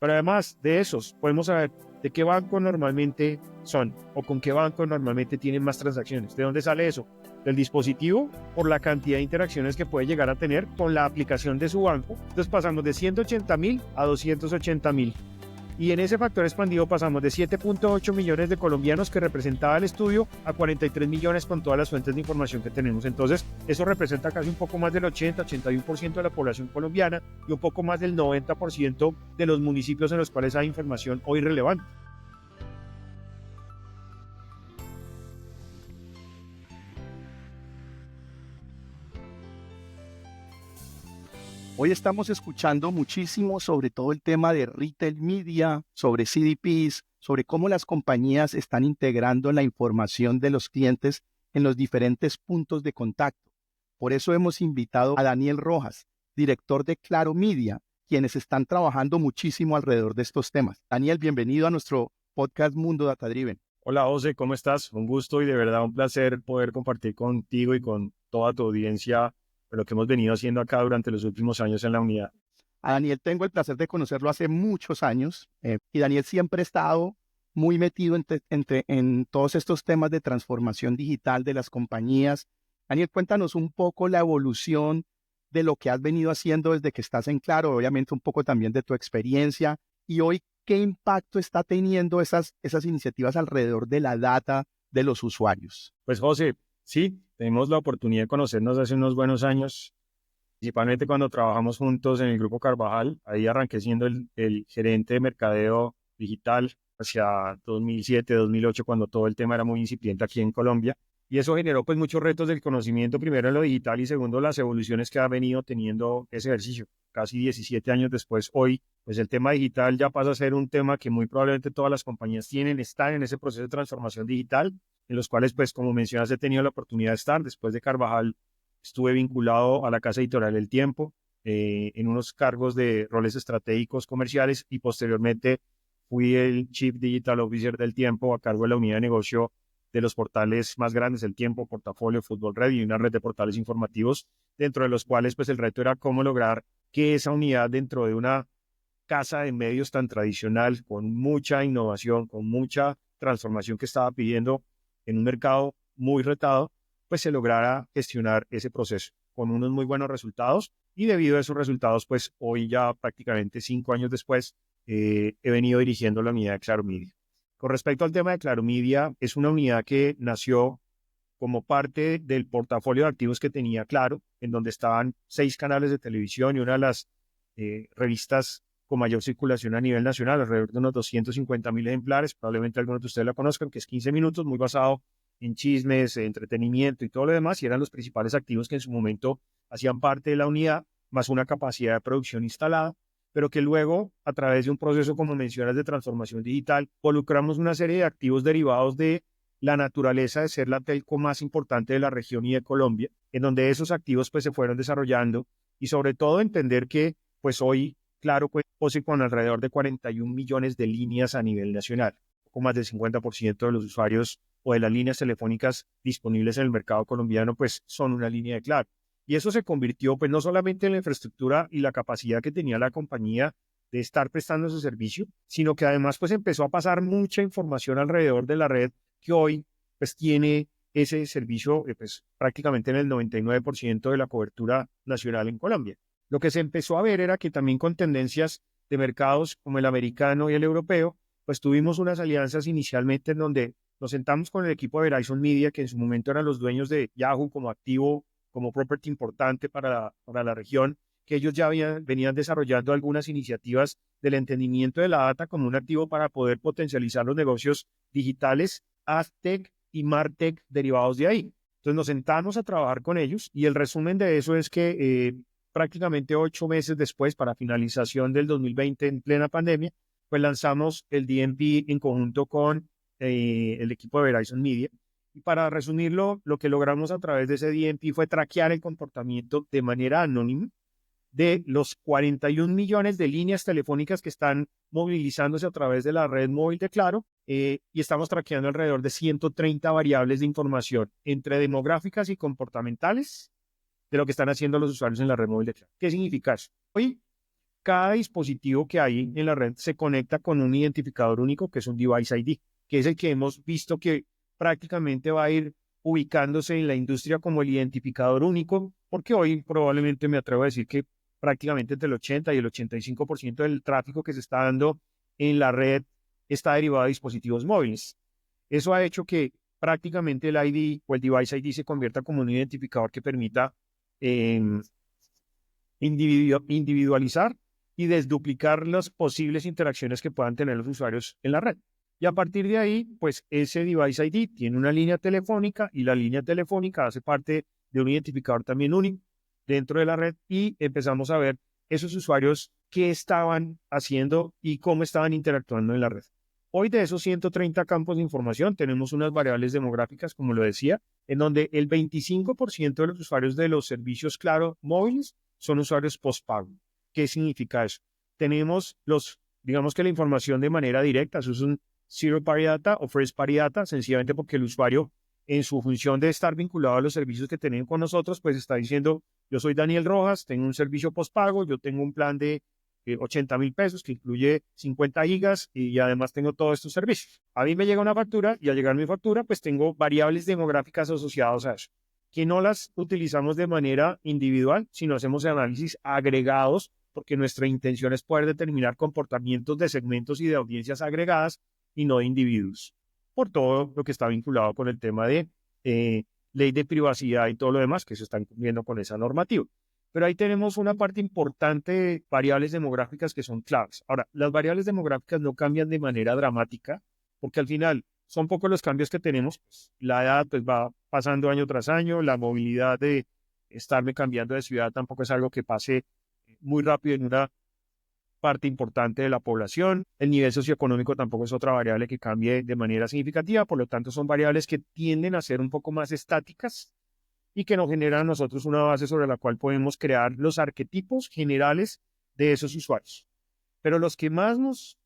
Pero además de esos, podemos saber de qué banco normalmente son o con qué banco normalmente tienen más transacciones. ¿De dónde sale eso? Del dispositivo por la cantidad de interacciones que puede llegar a tener con la aplicación de su banco. Entonces pasamos de 180.000 a 280.000. Y en ese factor expandido pasamos de 7.8 millones de colombianos que representaba el estudio a 43 millones con todas las fuentes de información que tenemos. Entonces, eso representa casi un poco más del 80-81% de la población colombiana y un poco más del 90% de los municipios en los cuales hay información hoy relevante. Hoy estamos escuchando muchísimo sobre todo el tema de retail media, sobre CDPs, sobre cómo las compañías están integrando la información de los clientes en los diferentes puntos de contacto. Por eso hemos invitado a Daniel Rojas, director de Claro Media, quienes están trabajando muchísimo alrededor de estos temas. Daniel, bienvenido a nuestro podcast Mundo Data Driven. Hola José, ¿cómo estás? Un gusto y de verdad un placer poder compartir contigo y con toda tu audiencia lo que hemos venido haciendo acá durante los últimos años en la unidad. A Daniel tengo el placer de conocerlo hace muchos años y Daniel siempre ha estado muy metido en todos estos temas de transformación digital de las compañías. Daniel, cuéntanos un poco la evolución de lo que has venido haciendo desde que estás en Claro, obviamente un poco también de tu experiencia y hoy qué impacto está teniendo esas iniciativas alrededor de la data de los usuarios. Pues José, sí, tenemos la oportunidad de conocernos hace unos buenos años, principalmente cuando trabajamos juntos en el Grupo Carvajal. Ahí arranqué siendo el gerente de mercadeo digital hacia 2007, 2008, cuando todo el tema era muy incipiente aquí en Colombia. Y eso generó pues muchos retos del conocimiento, primero en lo digital y segundo las evoluciones que ha venido teniendo ese ejercicio. Casi 17 años después, hoy, pues el tema digital ya pasa a ser un tema que muy probablemente todas las compañías están en ese proceso de transformación digital, en los cuales, pues como mencionas, he tenido la oportunidad de estar. Después de Carvajal, estuve vinculado a la casa editorial El Tiempo, en unos cargos de roles estratégicos comerciales y posteriormente fui el Chief Digital Officer del Tiempo a cargo de la unidad de negocio de los portales más grandes, El Tiempo, Portafolio, Fútbol Red y una red de portales informativos, dentro de los cuales pues el reto era cómo lograr que esa unidad dentro de una casa de medios tan tradicional, con mucha innovación, con mucha transformación que estaba pidiendo en un mercado muy retado, pues se lograra gestionar ese proceso con unos muy buenos resultados y debido a esos resultados, pues hoy ya prácticamente 5 años después, he venido dirigiendo la unidad de Claro Media. Con respecto al tema de Claro Media, es una unidad que nació como parte del portafolio de activos que tenía Claro, en donde estaban 6 canales de televisión y una de las revistas con mayor circulación a nivel nacional, alrededor de unos 250.000 ejemplares, probablemente algunos de ustedes la conozcan, que es 15 minutos, muy basado en chismes, entretenimiento y todo lo demás, y eran los principales activos que en su momento hacían parte de la unidad, más una capacidad de producción instalada, pero que luego, a través de un proceso, como mencionas, de transformación digital, involucramos una serie de activos derivados de la naturaleza de ser la telco más importante de la región y de Colombia, en donde esos activos pues se fueron desarrollando y sobre todo entender que pues hoy, Claro, pues con alrededor de 41 millones de líneas a nivel nacional, poco más del 50% de los usuarios o de las líneas telefónicas disponibles en el mercado colombiano pues son una línea de Claro. Y eso se convirtió pues no solamente en la infraestructura y la capacidad que tenía la compañía de estar prestando ese servicio, sino que además pues empezó a pasar mucha información alrededor de la red que hoy pues tiene ese servicio pues prácticamente en el 99% de la cobertura nacional en Colombia. Lo que se empezó a ver era que también con tendencias de mercados como el americano y el europeo, pues tuvimos unas alianzas inicialmente en donde nos sentamos con el equipo de Verizon Media, que en su momento eran los dueños de Yahoo como activo, como property importante para la región, que ellos ya venían desarrollando algunas iniciativas del entendimiento de la data como un activo para poder potencializar los negocios digitales, AdTech y MarTech derivados de ahí. Entonces nos sentamos a trabajar con ellos y el resumen de eso es que prácticamente 8 meses después, para finalización del 2020 en plena pandemia, pues lanzamos el DMP en conjunto con el equipo de Verizon Media. Y para resumirlo, lo que logramos a través de ese DMP fue traquear el comportamiento de manera anónima de los 41 millones de líneas telefónicas que están movilizándose a través de la red móvil de Claro, y estamos traqueando alrededor de 130 variables de información entre demográficas y comportamentales de lo que están haciendo los usuarios en la red móvil de Claro. ¿Qué significa eso? Hoy, cada dispositivo que hay en la red se conecta con un identificador único, que es un Device ID, que es el que hemos visto que prácticamente va a ir ubicándose en la industria como el identificador único, porque hoy probablemente me atrevo a decir que prácticamente entre el 80 y el 85% del tráfico que se está dando en la red está derivado de dispositivos móviles. Eso ha hecho que prácticamente el ID o el Device ID se convierta como un identificador que permita eh, individualizar y desduplicar las posibles interacciones que puedan tener los usuarios en la red. Y a partir de ahí, pues ese Device ID tiene una línea telefónica y la línea telefónica hace parte de un identificador también único dentro de la red y empezamos a ver esos usuarios qué estaban haciendo y cómo estaban interactuando en la red. Hoy de esos 130 campos de información tenemos unas variables demográficas, como lo decía, en donde el 25% de los usuarios de los servicios Claro móviles son usuarios postpago. ¿Qué significa eso? Tenemos digamos que la información de manera directa, eso es un Zero Party Data o First Party Data, sencillamente porque el usuario, en su función de estar vinculado a los servicios que tienen con nosotros, pues está diciendo, yo soy Daniel Rojas, tengo un servicio postpago, yo tengo un plan de 80,000 pesos que incluye 50 gigas y además tengo todos estos servicios. A mí me llega una factura y al llegar mi factura, pues tengo variables demográficas asociadas a eso, que no las utilizamos de manera individual, sino hacemos análisis agregados, porque nuestra intención es poder determinar comportamientos de segmentos y de audiencias agregadas y no de individuos, por todo lo que está vinculado con el tema de ley de privacidad y todo lo demás que se están cumpliendo con esa normativa. Pero ahí tenemos una parte importante de variables demográficas que son claves. Ahora, las variables demográficas no cambian de manera dramática, porque al final son pocos los cambios que tenemos. Pues, la edad pues, va pasando año tras año, la movilidad de estarme cambiando de ciudad tampoco es algo que pase muy rápido en una parte importante de la población. El nivel socioeconómico tampoco es otra variable que cambie de manera significativa, por lo tanto son variables que tienden a ser un poco más estáticas y que nos generan a nosotros una base sobre la cual podemos crear los arquetipos generales de esos usuarios. Pero los que más nos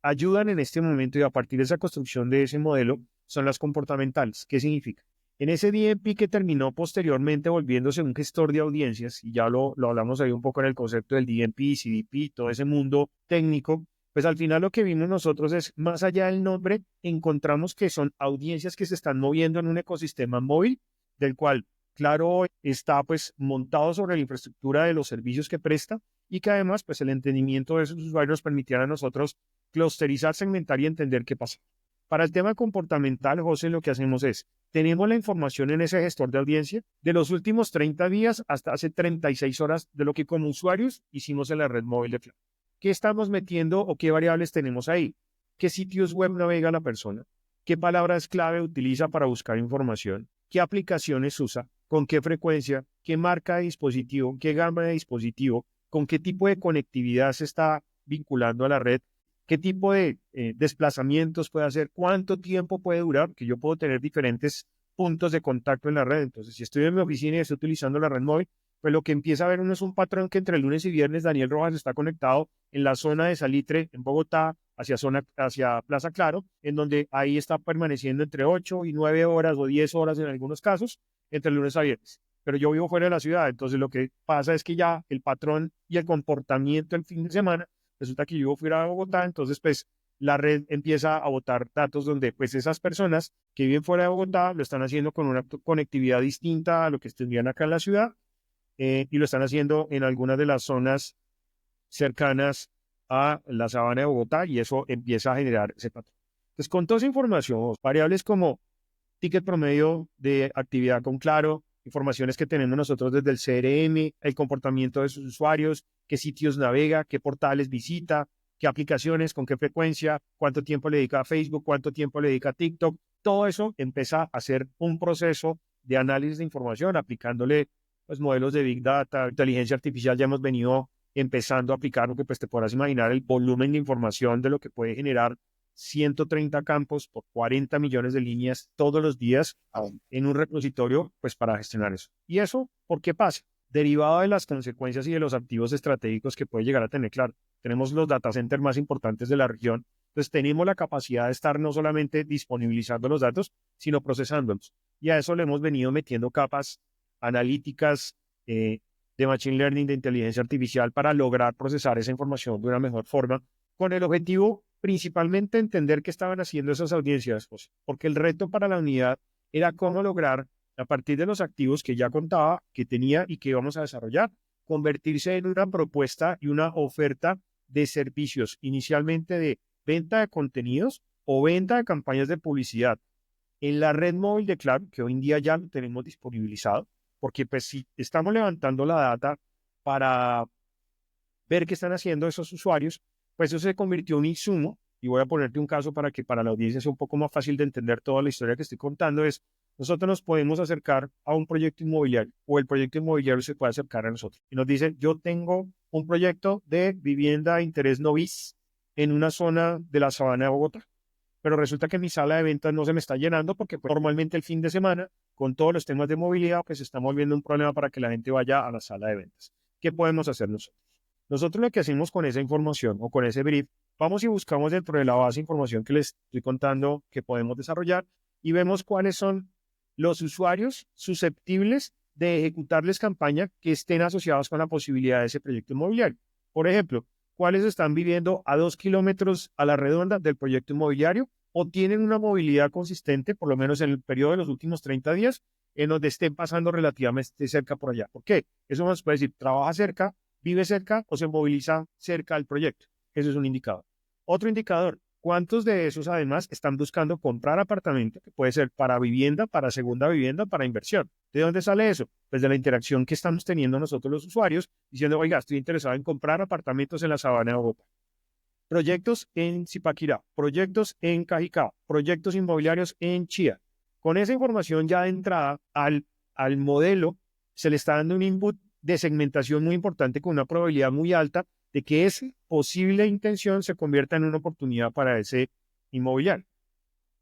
ayudan en este momento y a partir de esa construcción de ese modelo son las comportamentales. ¿Qué significa? En ese DMP que terminó posteriormente volviéndose un gestor de audiencias, y ya lo hablamos ahí un poco en el concepto del DMP, CDP, todo ese mundo técnico, pues al final lo que vimos nosotros es, más allá del nombre, encontramos que son audiencias que se están moviendo en un ecosistema móvil, del cual, claro, está pues montado sobre la infraestructura de los servicios que presta, y que además pues el entendimiento de esos usuarios nos permitirá a nosotros clusterizar, segmentar y entender qué pasa. Para el tema comportamental, José, lo que hacemos es, tenemos la información en ese gestor de audiencia de los últimos 30 días hasta hace 36 horas de lo que como usuarios hicimos en la red móvil de Claro. ¿Qué estamos metiendo o qué variables tenemos ahí? ¿Qué sitios web navega la persona? ¿Qué palabras clave utiliza para buscar información? ¿Qué aplicaciones usa? ¿Con qué frecuencia? ¿Qué marca de dispositivo? ¿Qué gama de dispositivo? ¿Con qué tipo de conectividad se está vinculando a la red? ¿Qué tipo de desplazamientos puede hacer? ¿Cuánto tiempo puede durar? Que yo puedo tener diferentes puntos de contacto en la red. Entonces, si estoy en mi oficina y estoy utilizando la red móvil, pues lo que empieza a ver uno es un patrón que entre lunes y viernes Daniel Rojas está conectado en la zona de Salitre, en Bogotá, hacia Plaza Claro, en donde ahí está permaneciendo entre 8 y 9 horas o 10 horas en algunos casos, entre lunes a viernes. Pero yo vivo fuera de la ciudad, entonces lo que pasa es que ya el patrón y el comportamiento el fin de semana resulta que yo fuera a Bogotá, entonces pues la red empieza a botar datos donde pues esas personas que viven fuera de Bogotá lo están haciendo con una conectividad distinta a lo que tendrían acá en la ciudad y lo están haciendo en algunas de las zonas cercanas a la sabana de Bogotá y eso empieza a generar ese patrón. Entonces con toda esa información, variables como ticket promedio de actividad con Claro, informaciones que tenemos nosotros desde el CRM, el comportamiento de sus usuarios, qué sitios navega, qué portales visita, qué aplicaciones, con qué frecuencia, cuánto tiempo le dedica a Facebook, cuánto tiempo le dedica a TikTok. Todo eso empieza a ser un proceso de análisis de información, aplicándole pues, modelos de Big Data, inteligencia artificial. Ya hemos venido empezando a aplicar lo que pues, te podrás imaginar el volumen de información de lo que puede generar 130 campos por 40 millones de líneas todos los días en un repositorio, pues para gestionar eso. ¿Y eso por qué pasa? Derivado de las consecuencias y de los activos estratégicos que puede llegar a tener Claro. Tenemos los data centers más importantes de la región, entonces tenemos la capacidad de estar no solamente disponibilizando los datos, sino procesándolos. Y a eso le hemos venido metiendo capas analíticas de Machine Learning, de inteligencia artificial, para lograr procesar esa información de una mejor forma, con el objetivo principalmente entender qué estaban haciendo esas audiencias, pues, porque el reto para la unidad era cómo lograr, a partir de los activos que ya contaba, que tenía y que íbamos a desarrollar, convertirse en una propuesta y una oferta de servicios, inicialmente de venta de contenidos o venta de campañas de publicidad en la red móvil de Claro, que hoy en día ya lo tenemos disponibilizado, porque pues si estamos levantando la data para ver qué están haciendo esos usuarios, pues eso se convirtió en un insumo, y voy a ponerte un caso para que para la audiencia sea un poco más fácil de entender toda la historia que estoy contando, es nosotros nos podemos acercar a un proyecto inmobiliario o el proyecto inmobiliario se puede acercar a nosotros y nos dice, yo tengo un proyecto de vivienda de interés no bis en una zona de la Sabana de Bogotá, pero resulta que mi sala de ventas no se me está llenando porque pues, normalmente el fin de semana, con todos los temas de movilidad, pues se está volviendo un problema para que la gente vaya a la sala de ventas. ¿Qué podemos hacer nosotros? Nosotros lo que hacemos con esa información o con ese brief, vamos y buscamos dentro de la base de información que les estoy contando que podemos desarrollar y vemos cuáles son los usuarios susceptibles de ejecutarles campaña que estén asociados con la posibilidad de ese proyecto inmobiliario. Por ejemplo, cuáles están viviendo a 2 kilómetros a la redonda del proyecto inmobiliario o tienen una movilidad consistente, por lo menos en el periodo de los últimos 30 días, en donde estén pasando relativamente cerca por allá. ¿Por qué? Eso nos puede decir, trabaja cerca, vive cerca o se moviliza cerca del proyecto. Eso es un indicador. Otro indicador, ¿cuántos de esos además están buscando comprar apartamento? Que puede ser para vivienda, para segunda vivienda, para inversión. ¿De dónde sale eso? Pues de la interacción que estamos teniendo nosotros los usuarios, diciendo, oiga, estoy interesado en comprar apartamentos en la Sabana de Bogotá. Proyectos en Zipaquirá, proyectos en Cajicá, proyectos inmobiliarios en Chía. Con esa información ya de entrada al modelo se le está dando un input de segmentación muy importante con una probabilidad muy alta de que esa posible intención se convierta en una oportunidad para ese inmobiliario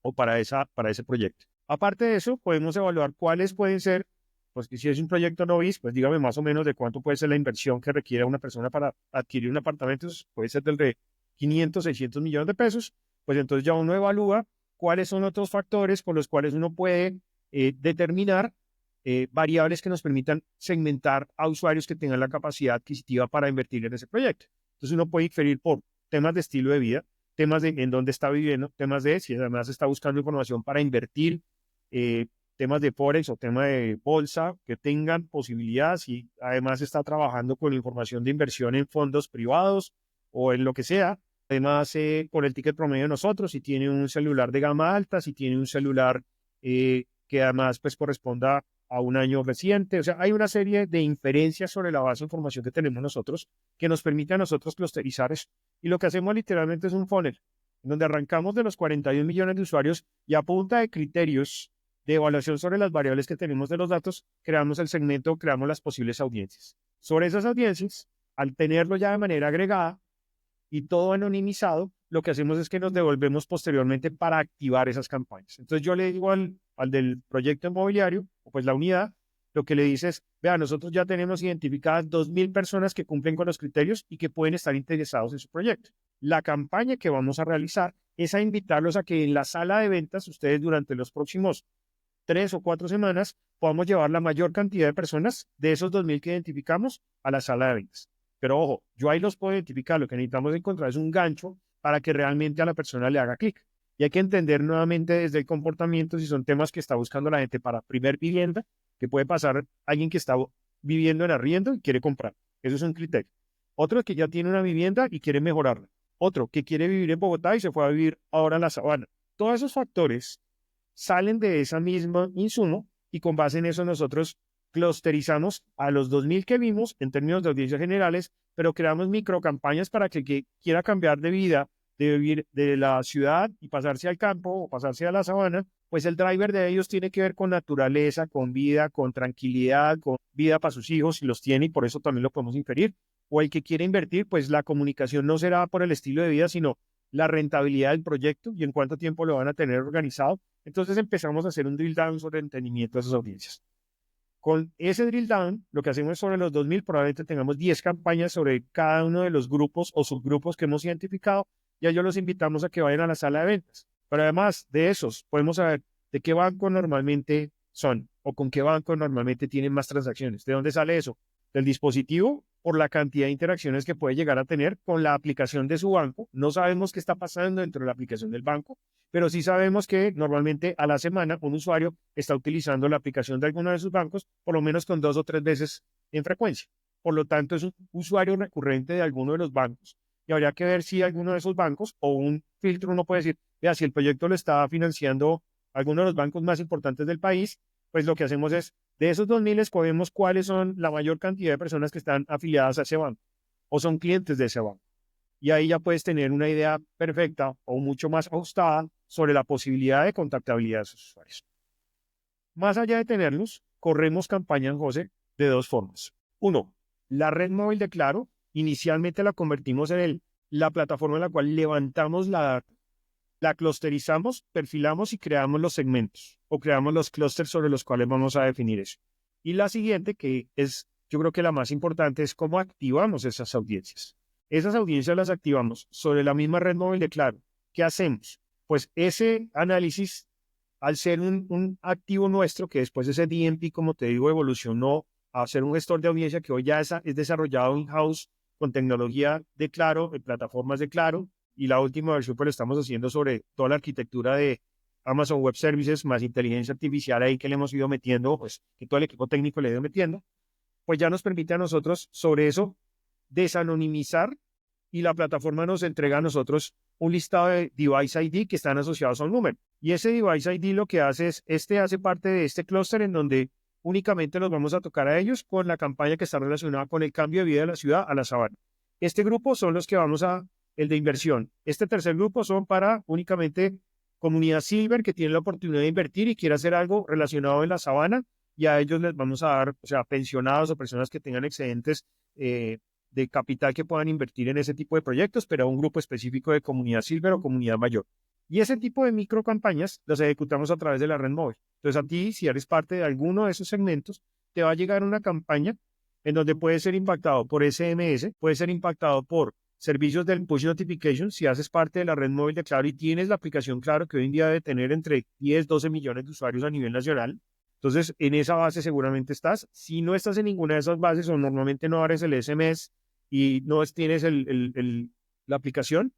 o para ese proyecto. Aparte de eso, podemos evaluar cuáles pueden ser, pues que si es un proyecto no bis, pues dígame más o menos de cuánto puede ser la inversión que requiere una persona para adquirir un apartamento, puede ser del de 500, 600 millones de pesos, pues entonces ya uno evalúa cuáles son otros factores por los cuales uno puede determinar variables que nos permitan segmentar a usuarios que tengan la capacidad adquisitiva para invertir en ese proyecto. Entonces uno puede inferir por temas de estilo de vida, temas de en dónde está viviendo, temas de si además está buscando información para invertir, temas de Forex o tema de bolsa que tengan posibilidades y además está trabajando con información de inversión en fondos privados o en lo que sea. Además, con el ticket promedio de nosotros, si tiene un celular de gama alta, si tiene un celular que además pues corresponda a un año reciente. O sea, hay una serie de inferencias sobre la base de información que tenemos nosotros que nos permite a nosotros clusterizar eso. Y lo que hacemos literalmente es un funnel, en donde arrancamos de los 41 millones de usuarios y a punta de criterios de evaluación sobre las variables que tenemos de los datos, creamos el segmento, creamos las posibles audiencias. Sobre esas audiencias, al tenerlo ya de manera agregada y todo anonimizado, lo que hacemos es que nos devolvemos posteriormente para activar esas campañas. Entonces yo le digo al del proyecto inmobiliario, o pues la unidad, lo que le dice es, vea, nosotros ya tenemos identificadas 2.000 personas que cumplen con los criterios y que pueden estar interesados en su proyecto. La campaña que vamos a realizar es a invitarlos a que en la sala de ventas, ustedes durante los próximos 3 o 4 semanas, podamos llevar la mayor cantidad de personas de esos 2.000 que identificamos a la sala de ventas. Pero ojo, yo ahí los puedo identificar, lo que necesitamos encontrar es un gancho para que realmente a la persona le haga clic. Y hay que entender nuevamente desde el comportamiento si son temas que está buscando la gente para primer vivienda, que puede pasar alguien que está viviendo en arriendo y quiere comprar. Eso es un criterio. Otro que ya tiene una vivienda y quiere mejorarla. Otro que quiere vivir en Bogotá y se fue a vivir ahora en la Sabana. Todos esos factores salen de esa misma insumo y con base en eso nosotros clusterizamos a los 2.000 que vimos en términos de audiencias generales, pero creamos microcampañas para que el que quiera cambiar de vida, de vivir de la ciudad y pasarse al campo o pasarse a la sabana, pues el driver de ellos tiene que ver con naturaleza, con vida, con tranquilidad, con vida para sus hijos, si los tiene y por eso también lo podemos inferir. O el que quiere invertir, pues la comunicación no será por el estilo de vida, sino la rentabilidad del proyecto y en cuánto tiempo lo van a tener organizado. Entonces empezamos a hacer un drill down sobre el entendimiento de esas audiencias. Con ese drill down, lo que hacemos es sobre los 2.000, probablemente tengamos 10 campañas sobre cada uno de los grupos o subgrupos que hemos identificado y a ellos los invitamos a que vayan a la sala de ventas. Pero además de esos, podemos saber de qué banco normalmente son o con qué banco normalmente tienen más transacciones. ¿De dónde sale eso? del dispositivo por la cantidad de interacciones que puede llegar a tener con la aplicación de su banco. No sabemos qué está pasando dentro de la aplicación del banco, pero sí sabemos que normalmente a la semana un usuario está utilizando la aplicación de alguno de sus bancos por lo menos con 2 o 3 veces en frecuencia. Por lo tanto, es un usuario recurrente de alguno de los bancos. Y habría que ver si alguno de esos bancos o un filtro uno puede decir, vea, si el proyecto lo está financiando alguno de los bancos más importantes del país, pues lo que hacemos es, de esos 2.000 escogemos cuáles son la mayor cantidad de personas que están afiliadas a ese banco o son clientes de ese banco. Y ahí ya puedes tener una idea perfecta o mucho más ajustada sobre la posibilidad de contactabilidad de esos usuarios. Más allá de tenerlos, corremos campañas, José, de 2 formas. Uno, la red móvil de Claro, inicialmente la convertimos en la plataforma en la cual levantamos la data, la clusterizamos, perfilamos y creamos los segmentos o creamos los clústeres sobre los cuales vamos a definir eso. Y la siguiente, que es yo creo que la más importante, es cómo activamos esas audiencias. Esas audiencias las activamos sobre la misma red móvil de Claro. ¿Qué hacemos? Pues ese análisis, al ser un activo nuestro, que después ese DMP, como te digo, evolucionó a ser un gestor de audiencia que hoy ya es desarrollado in-house con tecnología de Claro, en plataformas de Claro, y la última versión pues lo estamos haciendo sobre toda la arquitectura de Amazon Web Services más inteligencia artificial ahí que le hemos ido metiendo, pues que todo el equipo técnico le ha ido metiendo, pues ya nos permite a nosotros sobre eso desanonimizar y la plataforma nos entrega a nosotros un listado de device ID que están asociados a un número. Y ese device ID lo que hace es, hace parte de este clúster en donde únicamente nos vamos a tocar a ellos con la campaña que está relacionada con el cambio de vida de la ciudad a la sabana. Este grupo son los que vamos a, el de inversión. Este tercer grupo son para únicamente comunidad Silver que tiene la oportunidad de invertir y quiere hacer algo relacionado en la sabana, y a ellos les vamos a dar, o sea, pensionados o personas que tengan excedentes de capital que puedan invertir en ese tipo de proyectos, pero a un grupo específico de comunidad Silver o comunidad mayor. Y ese tipo de micro campañas las ejecutamos a través de la red móvil. Entonces a ti, si eres parte de alguno de esos segmentos, te va a llegar una campaña en donde puede ser impactado por SMS, puede ser impactado por servicios del push notification, si haces parte de la red móvil de Claro y tienes la aplicación Claro, que hoy en día debe tener entre 10, 12 millones de usuarios a nivel nacional. Entonces, en esa base seguramente estás. Si no estás en ninguna de esas bases o normalmente no abres el SMS y no tienes la aplicación,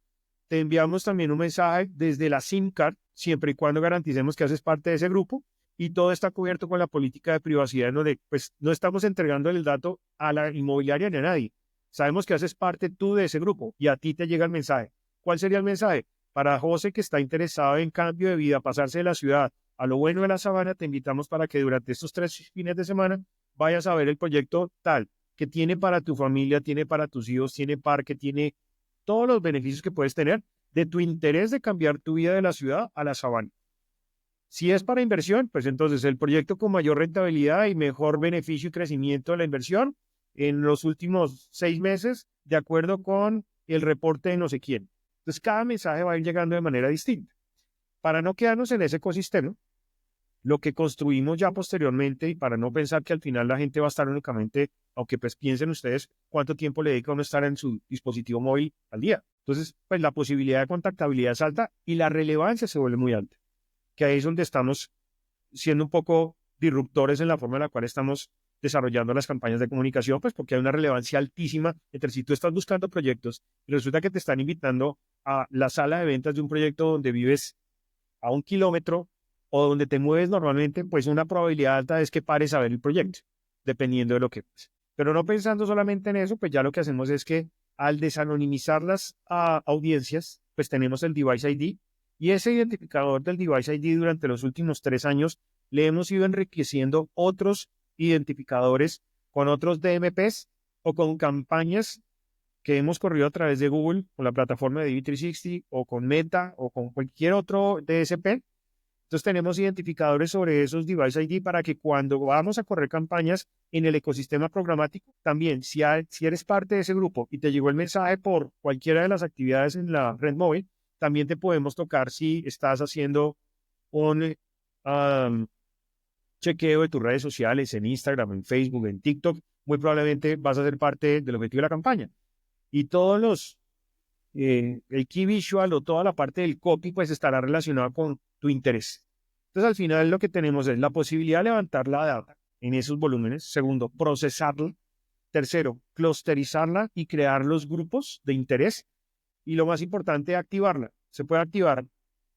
te enviamos también un mensaje desde la SIM card, siempre y cuando garanticemos que haces parte de ese grupo, y todo está cubierto con la política de privacidad, en donde pues, no estamos entregando el dato a la inmobiliaria ni a nadie. Sabemos que haces parte tú de ese grupo y a ti te llega el mensaje. ¿Cuál sería el mensaje? Para José, que está interesado en cambio de vida, pasarse de la ciudad a lo bueno de la sabana, te invitamos para que durante estos 3 fines de semana vayas a ver el proyecto tal, que tiene para tu familia, tiene para tus hijos, tiene parque, tiene todos los beneficios que puedes tener de tu interés de cambiar tu vida de la ciudad a la sabana. Si es para inversión, pues entonces el proyecto con mayor rentabilidad y mejor beneficio y crecimiento de la inversión en los últimos 6 meses, de acuerdo con el reporte de no sé quién. Entonces cada mensaje va a ir llegando de manera distinta. Para no quedarnos en ese ecosistema, lo que construimos ya posteriormente, y para no pensar que al final la gente va a estar únicamente, aunque pues piensen ustedes cuánto tiempo le dedica a uno estar en su dispositivo móvil al día. Entonces, pues la posibilidad de contactabilidad es alta y la relevancia se vuelve muy alta, que ahí es donde estamos siendo un poco disruptores en la forma en la cual estamos desarrollando las campañas de comunicación, pues porque hay una relevancia altísima entre si tú estás buscando proyectos y resulta que te están invitando a la sala de ventas de un proyecto donde vives a 1 kilómetro o donde te mueves normalmente, pues una probabilidad alta es que pares a ver el proyecto, dependiendo de lo que es. Pero no pensando solamente en eso, pues ya lo que hacemos es que al desanonimizar las audiencias, pues tenemos el Device ID, y ese identificador del Device ID durante los últimos 3 años le hemos ido enriqueciendo otros identificadores con otros DMPs o con campañas que hemos corrido a través de Google, con la plataforma de DV360 o con Meta o con cualquier otro DSP. Entonces tenemos identificadores sobre esos Device ID para que cuando vamos a correr campañas en el ecosistema programático, también si eres parte de ese grupo y te llegó el mensaje por cualquiera de las actividades en la red móvil, también te podemos tocar si estás haciendo un chequeo de tus redes sociales en Instagram, en Facebook, en TikTok. Muy probablemente vas a ser parte del objetivo de la campaña. Y todos el key visual o toda la parte del copy pues estará relacionada con tu interés. Entonces al final lo que tenemos es la posibilidad de levantar la data en esos volúmenes. Segundo, procesarla. Tercero, clusterizarla y crear los grupos de interés. Y lo más importante, activarla. Se puede activar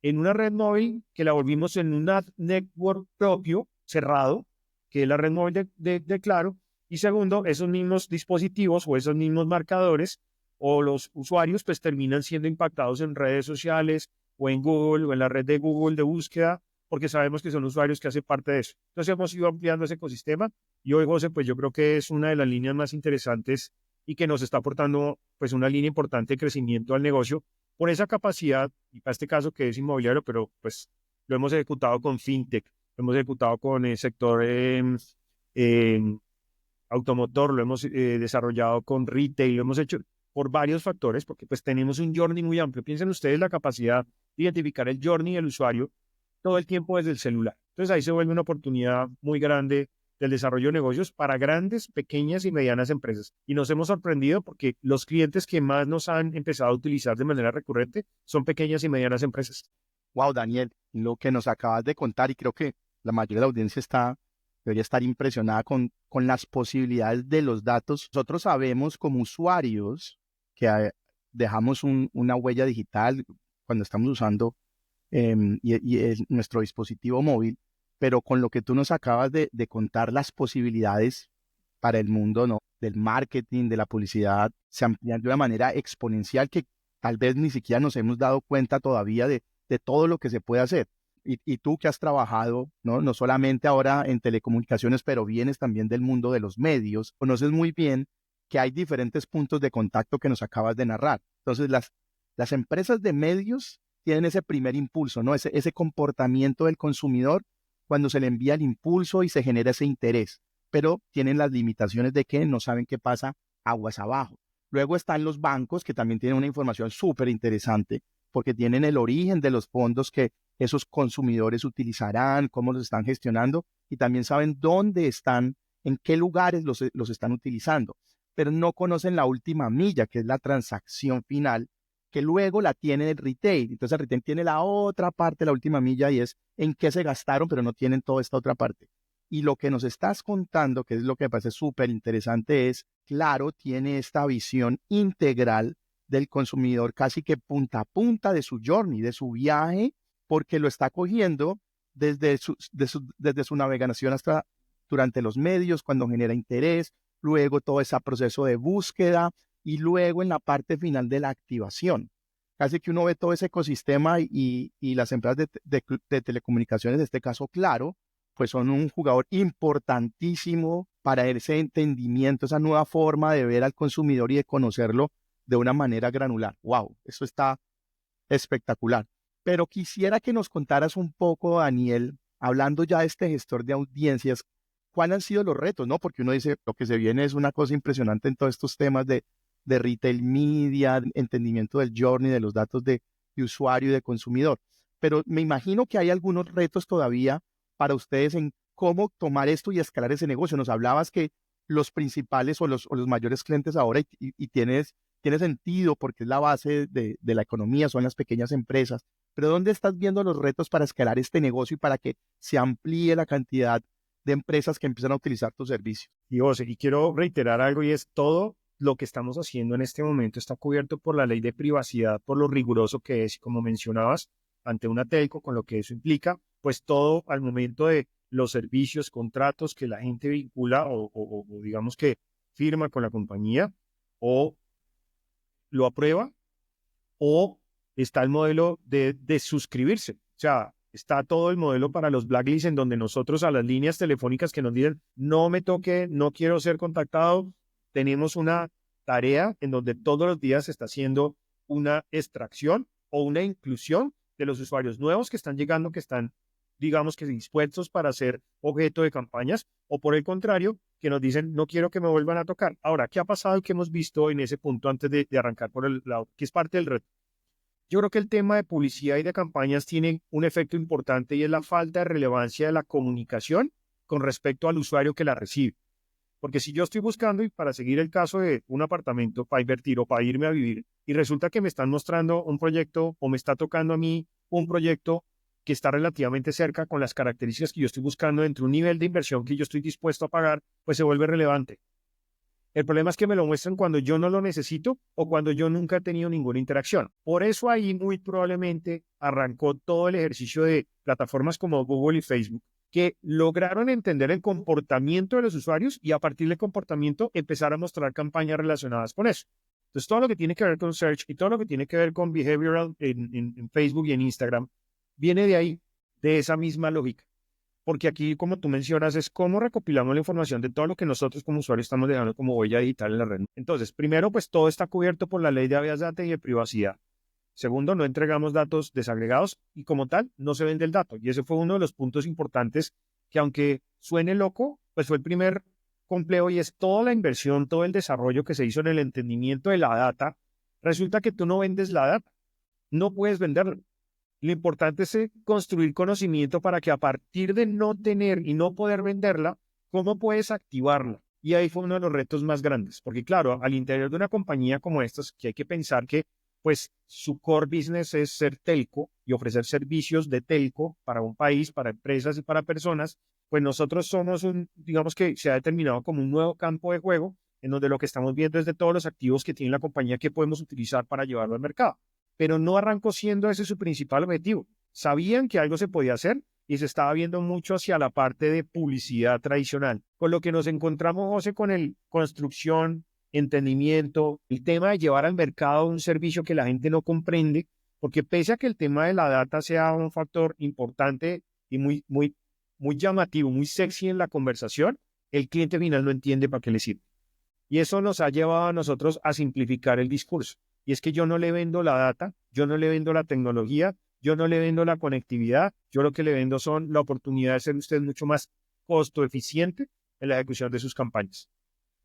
en una red móvil que la volvimos en un ad network propio, cerrado, que es la red móvil de Claro. Y segundo, esos mismos dispositivos o esos mismos marcadores o los usuarios pues terminan siendo impactados en redes sociales o en Google o en la red de Google de búsqueda, porque sabemos que son usuarios que hacen parte de eso. Entonces hemos ido ampliando ese ecosistema y hoy, José, pues yo creo que es una de las líneas más interesantes y que nos está aportando pues una línea importante de crecimiento al negocio por esa capacidad, y para este caso que es inmobiliario, pero pues lo hemos ejecutado con fintech, lo hemos ejecutado con el sector eh, automotor, lo hemos desarrollado con retail, lo hemos hecho por varios factores, porque pues tenemos un journey muy amplio. Piensen ustedes la capacidad de identificar el journey del usuario todo el tiempo desde el celular. Entonces ahí se vuelve una oportunidad muy grande del desarrollo de negocios para grandes, pequeñas y medianas empresas. Y nos hemos sorprendido porque los clientes que más nos han empezado a utilizar de manera recurrente son pequeñas y medianas empresas. Wow, Daniel, lo que nos acabas de contar, y creo que la mayoría de la audiencia debería estar impresionada con las posibilidades de los datos. Nosotros sabemos como usuarios que dejamos una huella digital cuando estamos usando nuestro dispositivo móvil, pero con lo que tú nos acabas de contar, las posibilidades para el mundo, ¿no?, del marketing, de la publicidad, se amplían de una manera exponencial que tal vez ni siquiera nos hemos dado cuenta todavía de todo lo que se puede hacer. Y tú que has trabajado, ¿no?, no solamente ahora en telecomunicaciones, pero vienes también del mundo de los medios, conoces muy bien que hay diferentes puntos de contacto que nos acabas de narrar. Entonces, las empresas de medios tienen ese primer impulso, ¿no? Ese comportamiento del consumidor cuando se le envía el impulso y se genera ese interés, pero tienen las limitaciones de que no saben qué pasa aguas abajo. Luego están los bancos que también tienen una información súper interesante porque tienen el origen de los fondos que esos consumidores utilizarán, cómo los están gestionando y también saben dónde están, en qué lugares los están utilizando, pero no conocen la última milla, que es la transacción final, que luego la tiene el retail. Entonces el retail tiene la otra parte, la última milla, y es en qué se gastaron, pero no tienen toda esta otra parte. Y lo que nos estás contando, que es lo que me parece súper interesante, es, Claro, tiene esta visión integral del consumidor casi que punta a punta de su journey, de su viaje, porque lo está cogiendo desde su navegación hasta durante los medios, cuando genera interés, luego todo ese proceso de búsqueda y luego en la parte final de la activación. Casi que uno ve todo ese ecosistema y las empresas de telecomunicaciones, en este caso Claro, pues son un jugador importantísimo para ese entendimiento, esa nueva forma de ver al consumidor y de conocerlo de una manera granular. ¡Wow! Eso está espectacular. Pero quisiera que nos contaras un poco, Daniel, hablando ya de este gestor de audiencias, ¿cuáles han sido los retos, no? Porque uno dice, lo que se viene es una cosa impresionante en todos estos temas de retail media, entendimiento del journey, de los datos de usuario y de consumidor. Pero me imagino que hay algunos retos todavía para ustedes en cómo tomar esto y escalar ese negocio. Nos hablabas que los principales o los mayores clientes ahora, y tiene sentido porque es la base de la economía, son las pequeñas empresas. Pero ¿dónde estás viendo los retos para escalar este negocio y para que se amplíe la cantidad de empresas que empiezan a utilizar tus servicios? Y José, y quiero reiterar algo y es todo lo que estamos haciendo en este momento está cubierto por la ley de privacidad, por lo riguroso que es, y como mencionabas, ante una telco, con lo que eso implica, pues todo al momento de los servicios, contratos que la gente vincula o digamos que firma con la compañía, o lo aprueba, o está el modelo de suscribirse. O sea, está todo el modelo para los blacklists en donde nosotros a las líneas telefónicas que nos dicen, no me toque, no quiero ser contactado, tenemos una tarea en donde todos los días se está haciendo una extracción o una inclusión de los usuarios nuevos que están llegando, que están, digamos que dispuestos para ser objeto de campañas, o por el contrario, que nos dicen, no quiero que me vuelvan a tocar. Ahora, ¿qué ha pasado y qué hemos visto en ese punto antes de arrancar por el lado, que es parte del reto? Yo creo que el tema de publicidad y de campañas tiene un efecto importante y es la falta de relevancia de la comunicación con respecto al usuario que la recibe. Porque si yo estoy buscando, y para seguir el caso de un apartamento para invertir o para irme a vivir, y resulta que me están mostrando un proyecto o me está tocando a mí un proyecto que está relativamente cerca con las características que yo estoy buscando dentro de un nivel de inversión que yo estoy dispuesto a pagar, pues se vuelve relevante. El problema es que me lo muestran cuando yo no lo necesito o cuando yo nunca he tenido ninguna interacción. Por eso ahí muy probablemente arrancó todo el ejercicio de plataformas como Google y Facebook, que lograron entender el comportamiento de los usuarios y a partir del comportamiento empezar a mostrar campañas relacionadas con eso. Entonces, todo lo que tiene que ver con search y todo lo que tiene que ver con behavioral en Facebook y en Instagram viene de ahí, de esa misma lógica. Porque aquí, como tú mencionas, es cómo recopilamos la información de todo lo que nosotros como usuarios estamos dejando como huella digital en la red. Entonces, primero, pues todo está cubierto por la ley de habeas data y de privacidad. Segundo, no entregamos datos desagregados y como tal, no se vende el dato. Y ese fue uno de los puntos importantes que aunque suene loco, pues fue el primer complejo y es toda la inversión, todo el desarrollo que se hizo en el entendimiento de la data. Resulta que tú no vendes la data, no puedes venderla. Lo importante es construir conocimiento para que a partir de no tener y no poder venderla, ¿cómo puedes activarla? Y ahí fue uno de los retos más grandes, porque claro, al interior de una compañía como estas, que hay que pensar que pues su core business es ser telco y ofrecer servicios de telco para un país, para empresas y para personas, pues nosotros somos digamos que se ha determinado como un nuevo campo de juego en donde lo que estamos viendo es de todos los activos que tiene la compañía que podemos utilizar para llevarlo al mercado. Pero no arrancó siendo ese su principal objetivo. Sabían que algo se podía hacer y se estaba viendo mucho hacia la parte de publicidad tradicional. Con lo que nos encontramos, José, con el construcción, entendimiento, el tema de llevar al mercado un servicio que la gente no comprende, porque pese a que el tema de la data sea un factor importante y muy llamativo, muy sexy en la conversación, el cliente final no entiende para qué le sirve. Y eso nos ha llevado a nosotros a simplificar el discurso. Y es que yo no le vendo la data, yo no le vendo la tecnología, yo no le vendo la conectividad, yo lo que le vendo son la oportunidad de ser usted mucho más costo eficiente en la ejecución de sus campañas.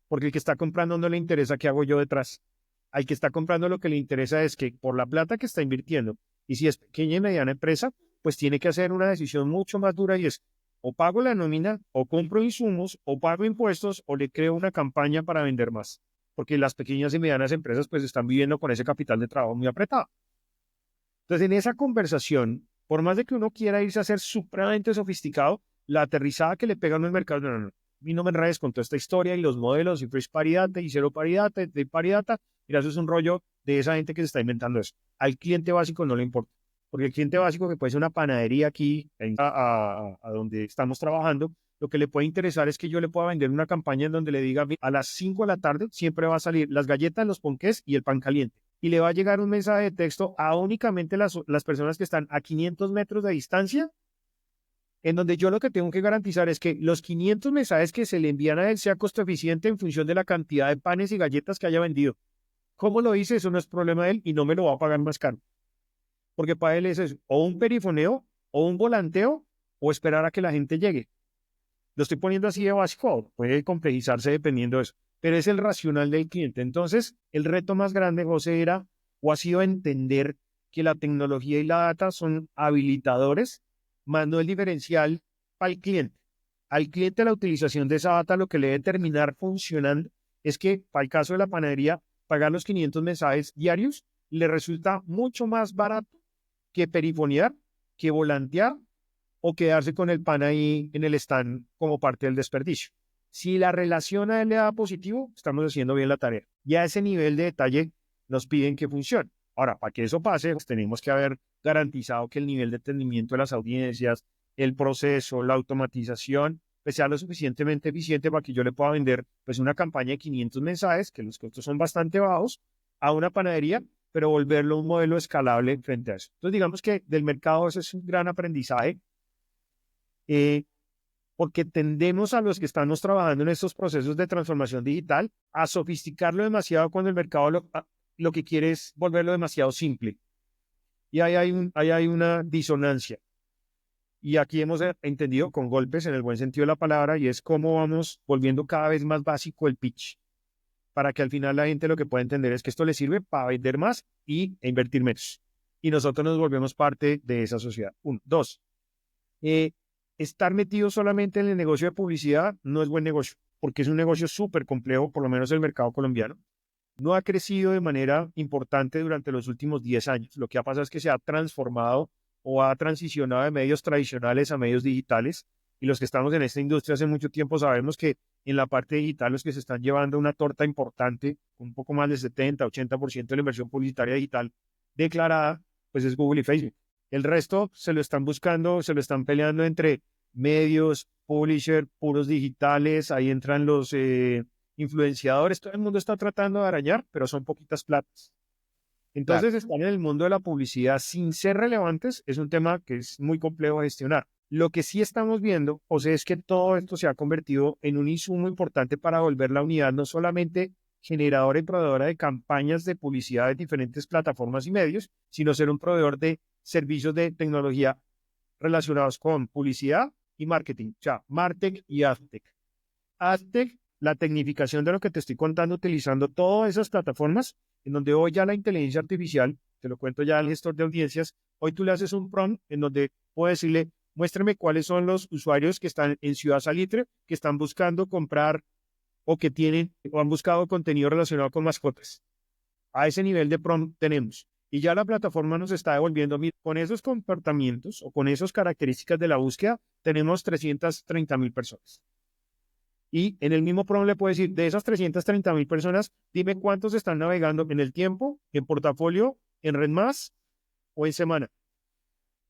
Porque el que está comprando no le interesa qué hago yo detrás. Al que está comprando lo que le interesa es que por la plata que está invirtiendo, y si es pequeña y mediana empresa, pues tiene que hacer una decisión mucho más dura y es o pago la nómina, o compro insumos, o pago impuestos, o le creo una campaña para vender más. Porque las pequeñas y medianas empresas pues están viviendo con ese capital de trabajo muy apretado. Entonces, en esa conversación, por más de que uno quiera irse a ser supremamente sofisticado, la aterrizada que le pegan en el mercado, no. A mí no me enredes con toda esta historia y los modelos y first paridad y cero paridad, de paridad. Mira, eso es un rollo de esa gente que se está inventando eso. Al cliente básico no le importa. Porque el cliente básico que puede ser una panadería aquí a donde estamos trabajando, lo que le puede interesar es que yo le pueda vender una campaña en donde le diga a las 5 de la tarde siempre va a salir las galletas, los ponqués y el pan caliente. Y le va a llegar un mensaje de texto a únicamente las personas que están a 500 metros de distancia, en donde yo lo que tengo que garantizar es que los 500 mensajes que se le envían a él sea costo eficiente en función de la cantidad de panes y galletas que haya vendido. ¿Cómo lo dice? Eso no es problema de él y no me lo va a pagar más caro. Porque para él es o un perifoneo, o un volanteo, o esperar a que la gente llegue. Lo estoy poniendo así de básico, puede complejizarse dependiendo de eso, pero es el racional del cliente. Entonces, el reto más grande, José, era o ha sido entender que la tecnología y la data son habilitadores, más no el diferencial para el cliente. Al cliente la utilización de esa data lo que le debe terminar funcionando es que, para el caso de la panadería, pagar los 500 mensajes diarios le resulta mucho más barato que perifonear, que volantear o quedarse con el pan ahí en el stand como parte del desperdicio. Si la relación a él le da positivo, estamos haciendo bien la tarea. Y a ese nivel de detalle nos piden que funcione. Ahora, para que eso pase, pues tenemos que haber garantizado que el nivel de entendimiento de las audiencias, el proceso, la automatización, pues sea lo suficientemente eficiente para que yo le pueda vender pues una campaña de 500 mensajes, que los costos son bastante bajos, a una panadería, pero volverlo un modelo escalable frente a eso. Entonces, digamos que del mercado ese es un gran aprendizaje, porque tendemos a los que estamos trabajando en estos procesos de transformación digital a sofisticarlo demasiado cuando el mercado lo que quiere es volverlo demasiado simple. Y ahí hay una disonancia. Y aquí hemos entendido con golpes en el buen sentido de la palabra y es cómo vamos volviendo cada vez más básico el pitch para que al final la gente lo que pueda entender es que esto le sirve para vender más e invertir menos. Y nosotros nos volvemos parte de esa sociedad. Uno. Dos, estar metido solamente en el negocio de publicidad no es buen negocio, porque es un negocio súper complejo, por lo menos el mercado colombiano. No ha crecido de manera importante durante los últimos 10 años. Lo que ha pasado es que se ha transformado o ha transicionado de medios tradicionales a medios digitales y los que estamos en esta industria hace mucho tiempo sabemos que en la parte digital los que se están llevando una torta importante, un poco más del 70-80% de la inversión publicitaria digital declarada, pues es Google y Facebook. El resto se lo están buscando, se lo están peleando entre medios, publisher, puros digitales, ahí entran los influenciadores, todo el mundo está tratando de arañar, pero son poquitas platas. Claro, Entonces, estar en el mundo de la publicidad sin ser relevantes es un tema que es muy complejo de gestionar. Lo que sí estamos viendo, José, es que todo esto se ha convertido en un insumo importante para volver la unidad no solamente generadora y proveedora de campañas de publicidad de diferentes plataformas y medios, sino ser un proveedor de servicios de tecnología relacionados con publicidad y marketing, o sea, MarTech y AdTech. AdTech, la tecnificación de lo que te estoy contando utilizando todas esas plataformas, en donde hoy ya la inteligencia artificial, te lo cuento ya al gestor de audiencias, hoy tú le haces un prompt en donde puedes decirle, muéstrame cuáles son los usuarios que están en Ciudad Salitre, que están buscando comprar o que tienen o han buscado contenido relacionado con mascotas. A ese nivel de prompt tenemos. Y ya la plataforma nos está devolviendo, mira, con esos comportamientos o con esas características de la búsqueda, tenemos 330,000 personas. Y en el mismo prompt le puedo decir, de esas 330,000 personas, dime cuántos están navegando en el tiempo, en portafolio, en Red Más o en semana.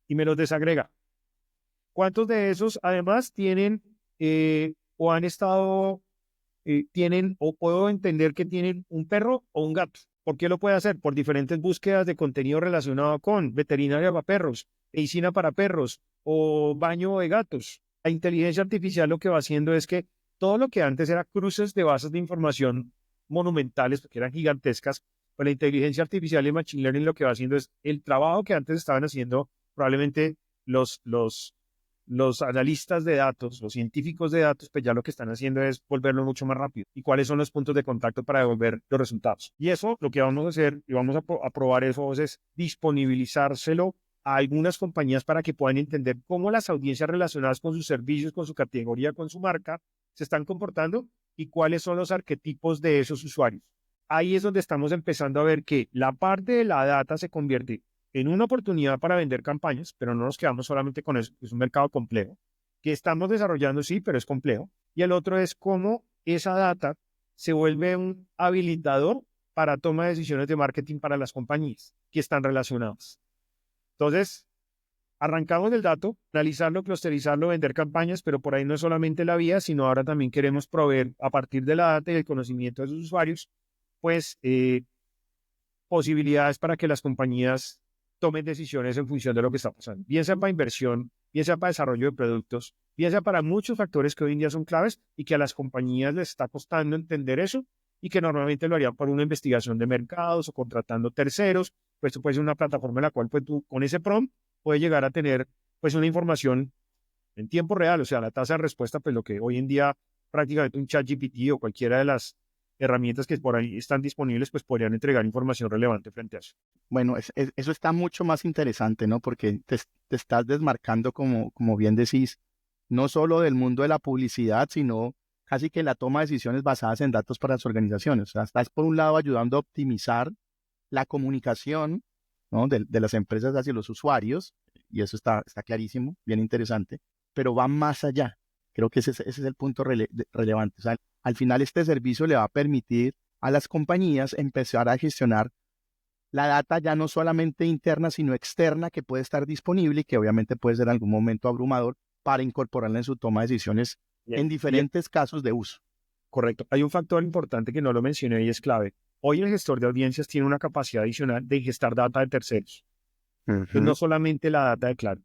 Y me los desagrega. ¿Cuántos de esos además tienen o han estado, tienen o puedo entender que tienen un perro o un gato? ¿Por qué lo puede hacer? Por diferentes búsquedas de contenido relacionado con veterinaria para perros, medicina para perros o baño de gatos. La inteligencia artificial lo que va haciendo es que todo lo que antes era cruces de bases de información monumentales, porque eran gigantescas, pues la inteligencia artificial y el machine learning lo que va haciendo es el trabajo que antes estaban haciendo probablemente los analistas de datos, los científicos de datos, pues ya lo que están haciendo es volverlo mucho más rápido. ¿Y cuáles son los puntos de contacto para devolver los resultados? Y eso, lo que vamos a hacer, y vamos a probar eso, es disponibilizárselo a algunas compañías para que puedan entender cómo las audiencias relacionadas con sus servicios, con su categoría, con su marca, se están comportando y cuáles son los arquetipos de esos usuarios. Ahí es donde estamos empezando a ver que la parte de la data se convierte en una oportunidad para vender campañas, pero no nos quedamos solamente con eso, es un mercado complejo, que estamos desarrollando, sí, pero es complejo. Y el otro es cómo esa data se vuelve un habilitador para toma de decisiones de marketing para las compañías que están relacionadas. Entonces, arrancamos del dato, analizarlo, clusterizarlo, vender campañas, pero por ahí no es solamente la vía, sino ahora también queremos proveer a partir de la data y el conocimiento de sus usuarios, pues posibilidades para que las compañías tomen decisiones en función de lo que está pasando, bien sea para inversión, bien sea para desarrollo de productos, bien sea para muchos factores que hoy en día son claves y que a las compañías les está costando entender eso y que normalmente lo harían por una investigación de mercados o contratando terceros. Pues esto puede ser una plataforma en la cual pues, tú con ese prompt puedes llegar a tener pues una información en tiempo real, o sea, la tasa de respuesta, pues lo que hoy en día prácticamente un ChatGPT o cualquiera de las herramientas que por ahí están disponibles, pues podrían entregar información relevante frente a eso. bueno, eso está mucho más interesante, ¿no? Porque te estás desmarcando, como bien decís, no solo del mundo de la publicidad, sino casi que la toma de decisiones basadas en datos para las organizaciones. O sea, estás por un lado ayudando a optimizar la comunicación, ¿no? de las empresas hacia los usuarios, y eso está clarísimo, bien interesante, pero va más allá. Creo que ese es el punto relevante. O sea, al final este servicio le va a permitir a las compañías empezar a gestionar la data ya no solamente interna, sino externa que puede estar disponible y que obviamente puede ser en algún momento abrumador para incorporarla en su toma de decisiones Bien. en diferentes casos de uso. Correcto. Hay un factor importante que no lo mencioné y es clave. Hoy el gestor de audiencias tiene una capacidad adicional de ingestar data de terceros. Entonces, no solamente la data de Claro.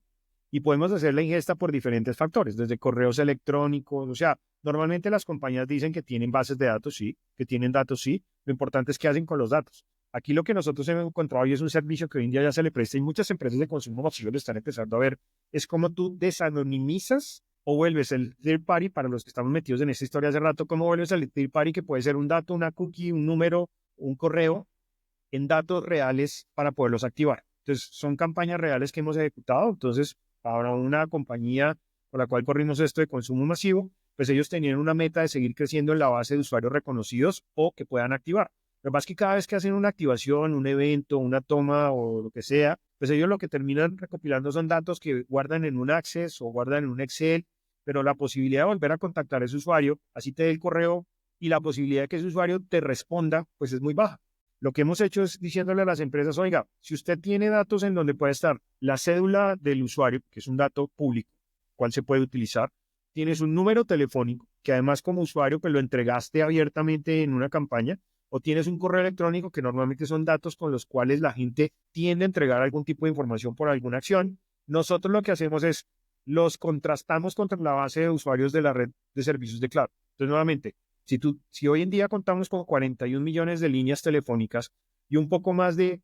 Y podemos hacer la ingesta por diferentes factores, desde correos electrónicos. O sea, normalmente las compañías dicen que tienen bases de datos, sí, que tienen datos, sí. Lo importante es qué hacen con los datos. Aquí lo que nosotros hemos encontrado y es un servicio que hoy en día ya se le presta y muchas empresas de consumo masivo lo están empezando a ver, es cómo tú desanonimizas o vuelves el third party, para los que estamos metidos en esta historia hace rato, cómo vuelves el third party, que puede ser un dato, una cookie, un número, un correo, en datos reales para poderlos activar. Entonces, son campañas reales que hemos ejecutado. Entonces, ahora una compañía con la cual corrimos esto de consumo masivo, pues ellos tenían una meta de seguir creciendo en la base de usuarios reconocidos o que puedan activar. Lo que pasa es que cada vez que hacen una activación, un evento, una toma o lo que sea, pues ellos lo que terminan recopilando son datos que guardan en un Access o guardan en un Excel, pero la posibilidad de volver a contactar a ese usuario, así te dé el correo, y la posibilidad de que ese usuario te responda, pues es muy baja. Lo que hemos hecho es diciéndole a las empresas, oiga, si usted tiene datos en donde puede estar la cédula del usuario, que es un dato público, cual se puede utilizar, tienes un número telefónico, que además como usuario pues lo entregaste abiertamente en una campaña, o tienes un correo electrónico, que normalmente son datos con los cuales la gente tiende a entregar algún tipo de información por alguna acción. Nosotros lo que hacemos es los contrastamos contra la base de usuarios de la red de servicios de cloud. Entonces, nuevamente, si hoy en día contamos con 41 millones de líneas telefónicas y un poco más de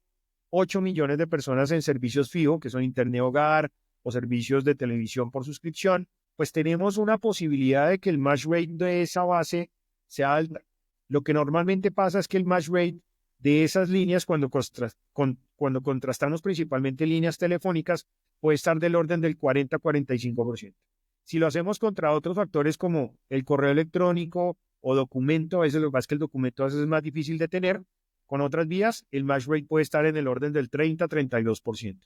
8 millones de personas en servicios fijo, que son internet hogar o servicios de televisión por suscripción, pues tenemos una posibilidad de que el match rate de esa base sea alta. Lo que normalmente pasa es que el match rate de esas líneas, cuando contrastamos principalmente líneas telefónicas, puede estar del orden del 40-45%. Si lo hacemos contra otros factores como el correo electrónico o documento, a veces lo que pasa es que el documento a veces es más difícil de tener, con otras vías, el match rate puede estar en el orden del 30-32%.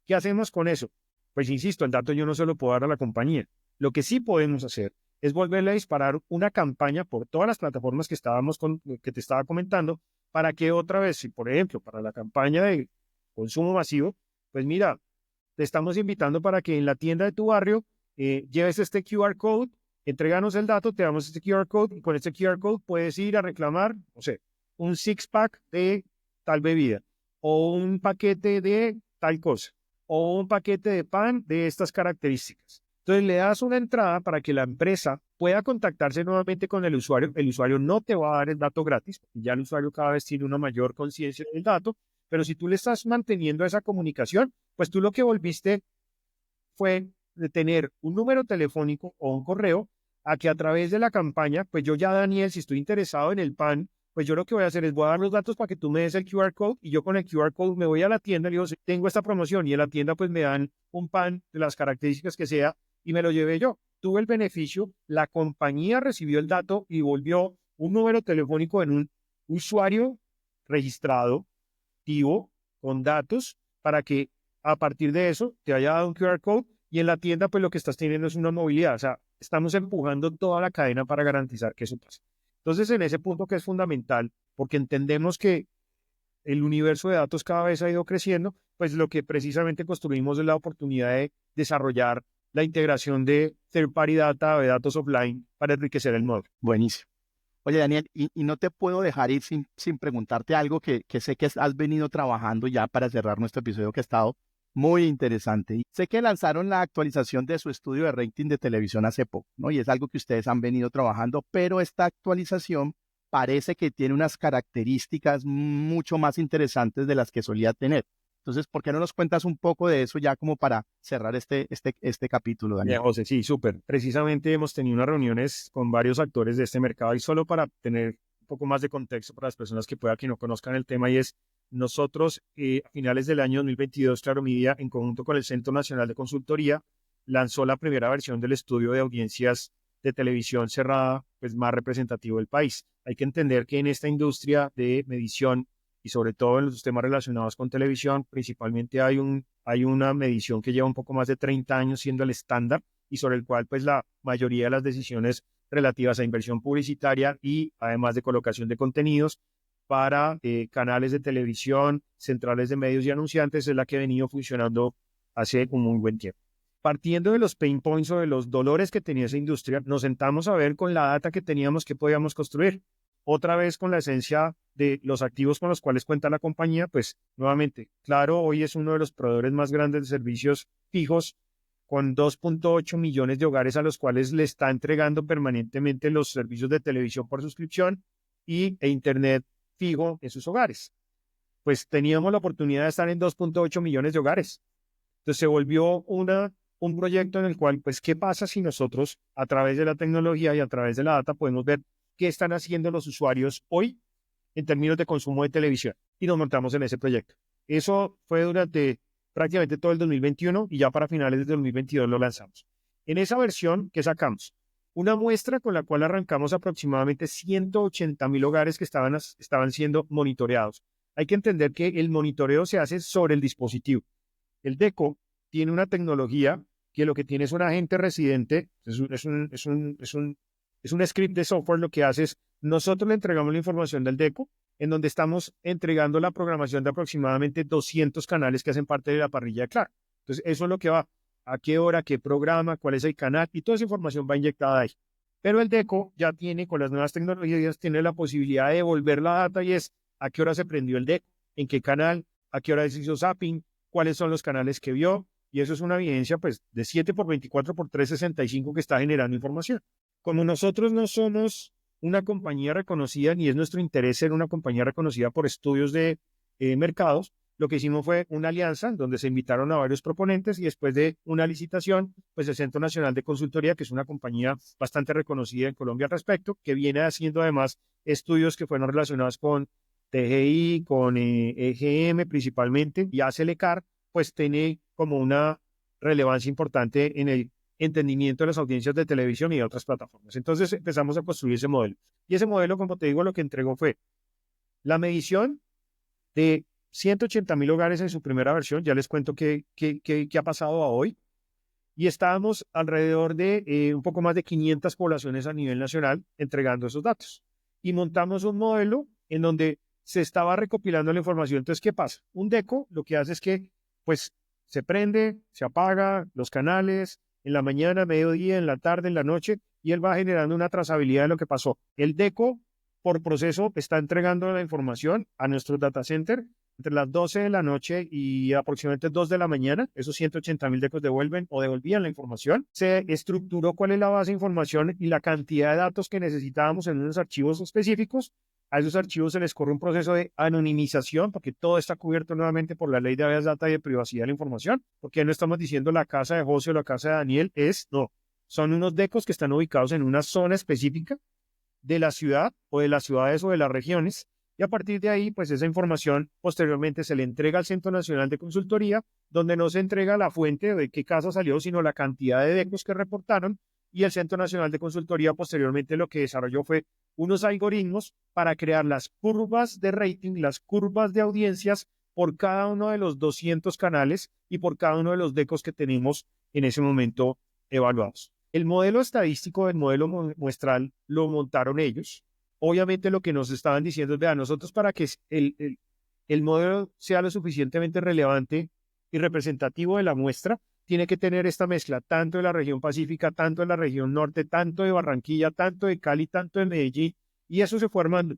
¿Qué hacemos con eso? Pues insisto, el dato yo no se lo puedo dar a la compañía. Lo que sí podemos hacer es volverle a disparar una campaña por todas las plataformas que te estaba comentando, para que otra vez, si por ejemplo, para la campaña de consumo masivo, pues mira, te estamos invitando para que en la tienda de tu barrio lleves este QR code, entréganos el dato, te damos este QR code, y con este QR code puedes ir a reclamar, no sé, un six-pack de tal bebida, o un paquete de tal cosa, o un paquete de pan de estas características. Entonces le das una entrada para que la empresa pueda contactarse nuevamente con el usuario. El usuario no te va a dar el dato gratis, ya el usuario cada vez tiene una mayor conciencia del dato, pero si tú le estás manteniendo esa comunicación, pues tú lo que volviste fue de tener un número telefónico o un correo a que a través de la campaña, pues yo ya, Daniel, si estoy interesado en el pan, pues yo lo que voy a hacer es voy a dar los datos para que tú me des el QR code, y yo con el QR code me voy a la tienda y digo, tengo esta promoción, y en la tienda pues me dan un pan de las características que sea y me lo llevé yo. Tuve el beneficio, la compañía recibió el dato y volvió un número telefónico en un usuario registrado, activo, con datos, para que a partir de eso te haya dado un QR code, y en la tienda pues lo que estás teniendo es una movilidad. O sea, estamos empujando toda la cadena para garantizar que eso pase. Entonces, en ese punto que es fundamental, porque entendemos que el universo de datos cada vez ha ido creciendo, pues lo que precisamente construimos es la oportunidad de desarrollar la integración de third party data, de datos offline, para enriquecer el módulo. Buenísimo. Oye, Daniel, y no te puedo dejar ir sin preguntarte algo que sé que has venido trabajando ya para cerrar nuestro episodio, que ha estado muy interesante. Y sé que lanzaron la actualización de su estudio de rating de televisión hace poco, ¿no? Y es algo que ustedes han venido trabajando, pero esta actualización parece que tiene unas características mucho más interesantes de las que solía tener. Entonces, ¿por qué no nos cuentas un poco de eso ya como para cerrar este capítulo, Bien, Daniel? José, sí, súper. Precisamente hemos tenido unas reuniones con varios actores de este mercado, y solo para tener un poco más de contexto para las personas que pueda que no conozcan el tema, y es nosotros a finales del año 2022, Claro Media, en conjunto con el Centro Nacional de Consultoría, lanzó la primera versión del estudio de audiencias de televisión cerrada, pues más representativo del país. Hay que entender que en esta industria de medición, y sobre todo en los temas relacionados con televisión, principalmente hay una medición que lleva un poco más de 30 años siendo el estándar, y sobre el cual pues la mayoría de las decisiones relativas a inversión publicitaria y además de colocación de contenidos para canales de televisión, centrales de medios y anunciantes, es la que ha venido funcionando hace un muy buen tiempo. Partiendo de los pain points o de los dolores que tenía esa industria, nos sentamos a ver con la data que teníamos qué podíamos construir. Otra vez con la esencia de los activos con los cuales cuenta la compañía, pues nuevamente, Claro, hoy es uno de los proveedores más grandes de servicios fijos, con 2.8 millones de hogares a los cuales le está entregando permanentemente los servicios de televisión por suscripción e internet fijo en sus hogares. Pues teníamos la oportunidad de estar en 2.8 millones de hogares. Entonces se volvió un proyecto en el cual, pues, ¿qué pasa si nosotros a través de la tecnología y a través de la data podemos ver qué están haciendo los usuarios hoy en términos de consumo de televisión? Y nos montamos en ese proyecto. Eso fue durante prácticamente todo el 2021, y ya para finales del 2022 lo lanzamos. En esa versión, ¿qué sacamos? Una muestra con la cual arrancamos aproximadamente 180,000 hogares que estaban siendo monitoreados. Hay que entender que el monitoreo se hace sobre el dispositivo. El DECO tiene una tecnología que lo que tiene es un agente residente, es un script de software. Lo que hace es, nosotros le entregamos la información del DECO, en donde estamos entregando la programación de aproximadamente 200 canales que hacen parte de la parrilla de Claro. Entonces, eso es lo que va, a qué hora, qué programa, cuál es el canal, y toda esa información va inyectada ahí. Pero el DECO ya tiene, con las nuevas tecnologías, tiene la posibilidad de devolver la data, y es a qué hora se prendió el DECO, en qué canal, a qué hora se hizo zapping, cuáles son los canales que vio, y eso es una evidencia pues de 7 por 24 por 365 que está generando información. Como nosotros no somos una compañía reconocida, ni es nuestro interés ser una compañía reconocida por estudios de mercados, lo que hicimos fue una alianza donde se invitaron a varios proponentes, y después de una licitación, pues el Centro Nacional de Consultoría, que es una compañía bastante reconocida en Colombia al respecto, que viene haciendo además estudios que fueron relacionados con TGI, con EGM principalmente, y Acelecar, pues tiene como una relevancia importante en el entendimiento de las audiencias de televisión y de otras plataformas. Entonces empezamos a construir ese modelo. Y ese modelo, como te digo, lo que entregó fue la medición de 180,000 hogares en su primera versión. Ya les cuento qué ha pasado a hoy. Y estábamos alrededor de un poco más de 500 poblaciones a nivel nacional entregando esos datos. Y montamos un modelo en donde se estaba recopilando la información. Entonces, ¿qué pasa? Un DECO lo que hace es que, pues, se prende, se apaga los canales en la mañana, mediodía, en la tarde, en la noche, y él va generando una trazabilidad de lo que pasó. El DECO, por proceso, está entregando la información a nuestro data center entre las 12 de la noche y aproximadamente 2 de la mañana. Esos 180,000 DECOs devuelven o devolvían la información. Se estructuró cuál es la base de información y la cantidad de datos que necesitábamos en unos archivos específicos. A esos archivos se les corre un proceso de anonimización, porque todo está cubierto nuevamente por la ley de habeas data y de privacidad de la información, porque no estamos diciendo la casa de José o la casa de Daniel, no, son unos DECOs que están ubicados en una zona específica de la ciudad o de las ciudades o de las regiones, y a partir de ahí, pues esa información posteriormente se le entrega al Centro Nacional de Consultoría, donde no se entrega la fuente de qué casa salió, sino la cantidad de DECOs que reportaron, y el Centro Nacional de Consultoría posteriormente lo que desarrolló fue unos algoritmos para crear las curvas de rating, las curvas de audiencias por cada uno de los 200 canales y por cada uno de los DECOs que tenemos en ese momento evaluados. El modelo estadístico del modelo muestral lo montaron ellos. Obviamente lo que nos estaban diciendo es, vean, nosotros para que el modelo sea lo suficientemente relevante y representativo de la muestra, tiene que tener esta mezcla tanto de la región pacífica, tanto de la región norte, tanto de Barranquilla, tanto de Cali, tanto de Medellín, y eso se fue armando.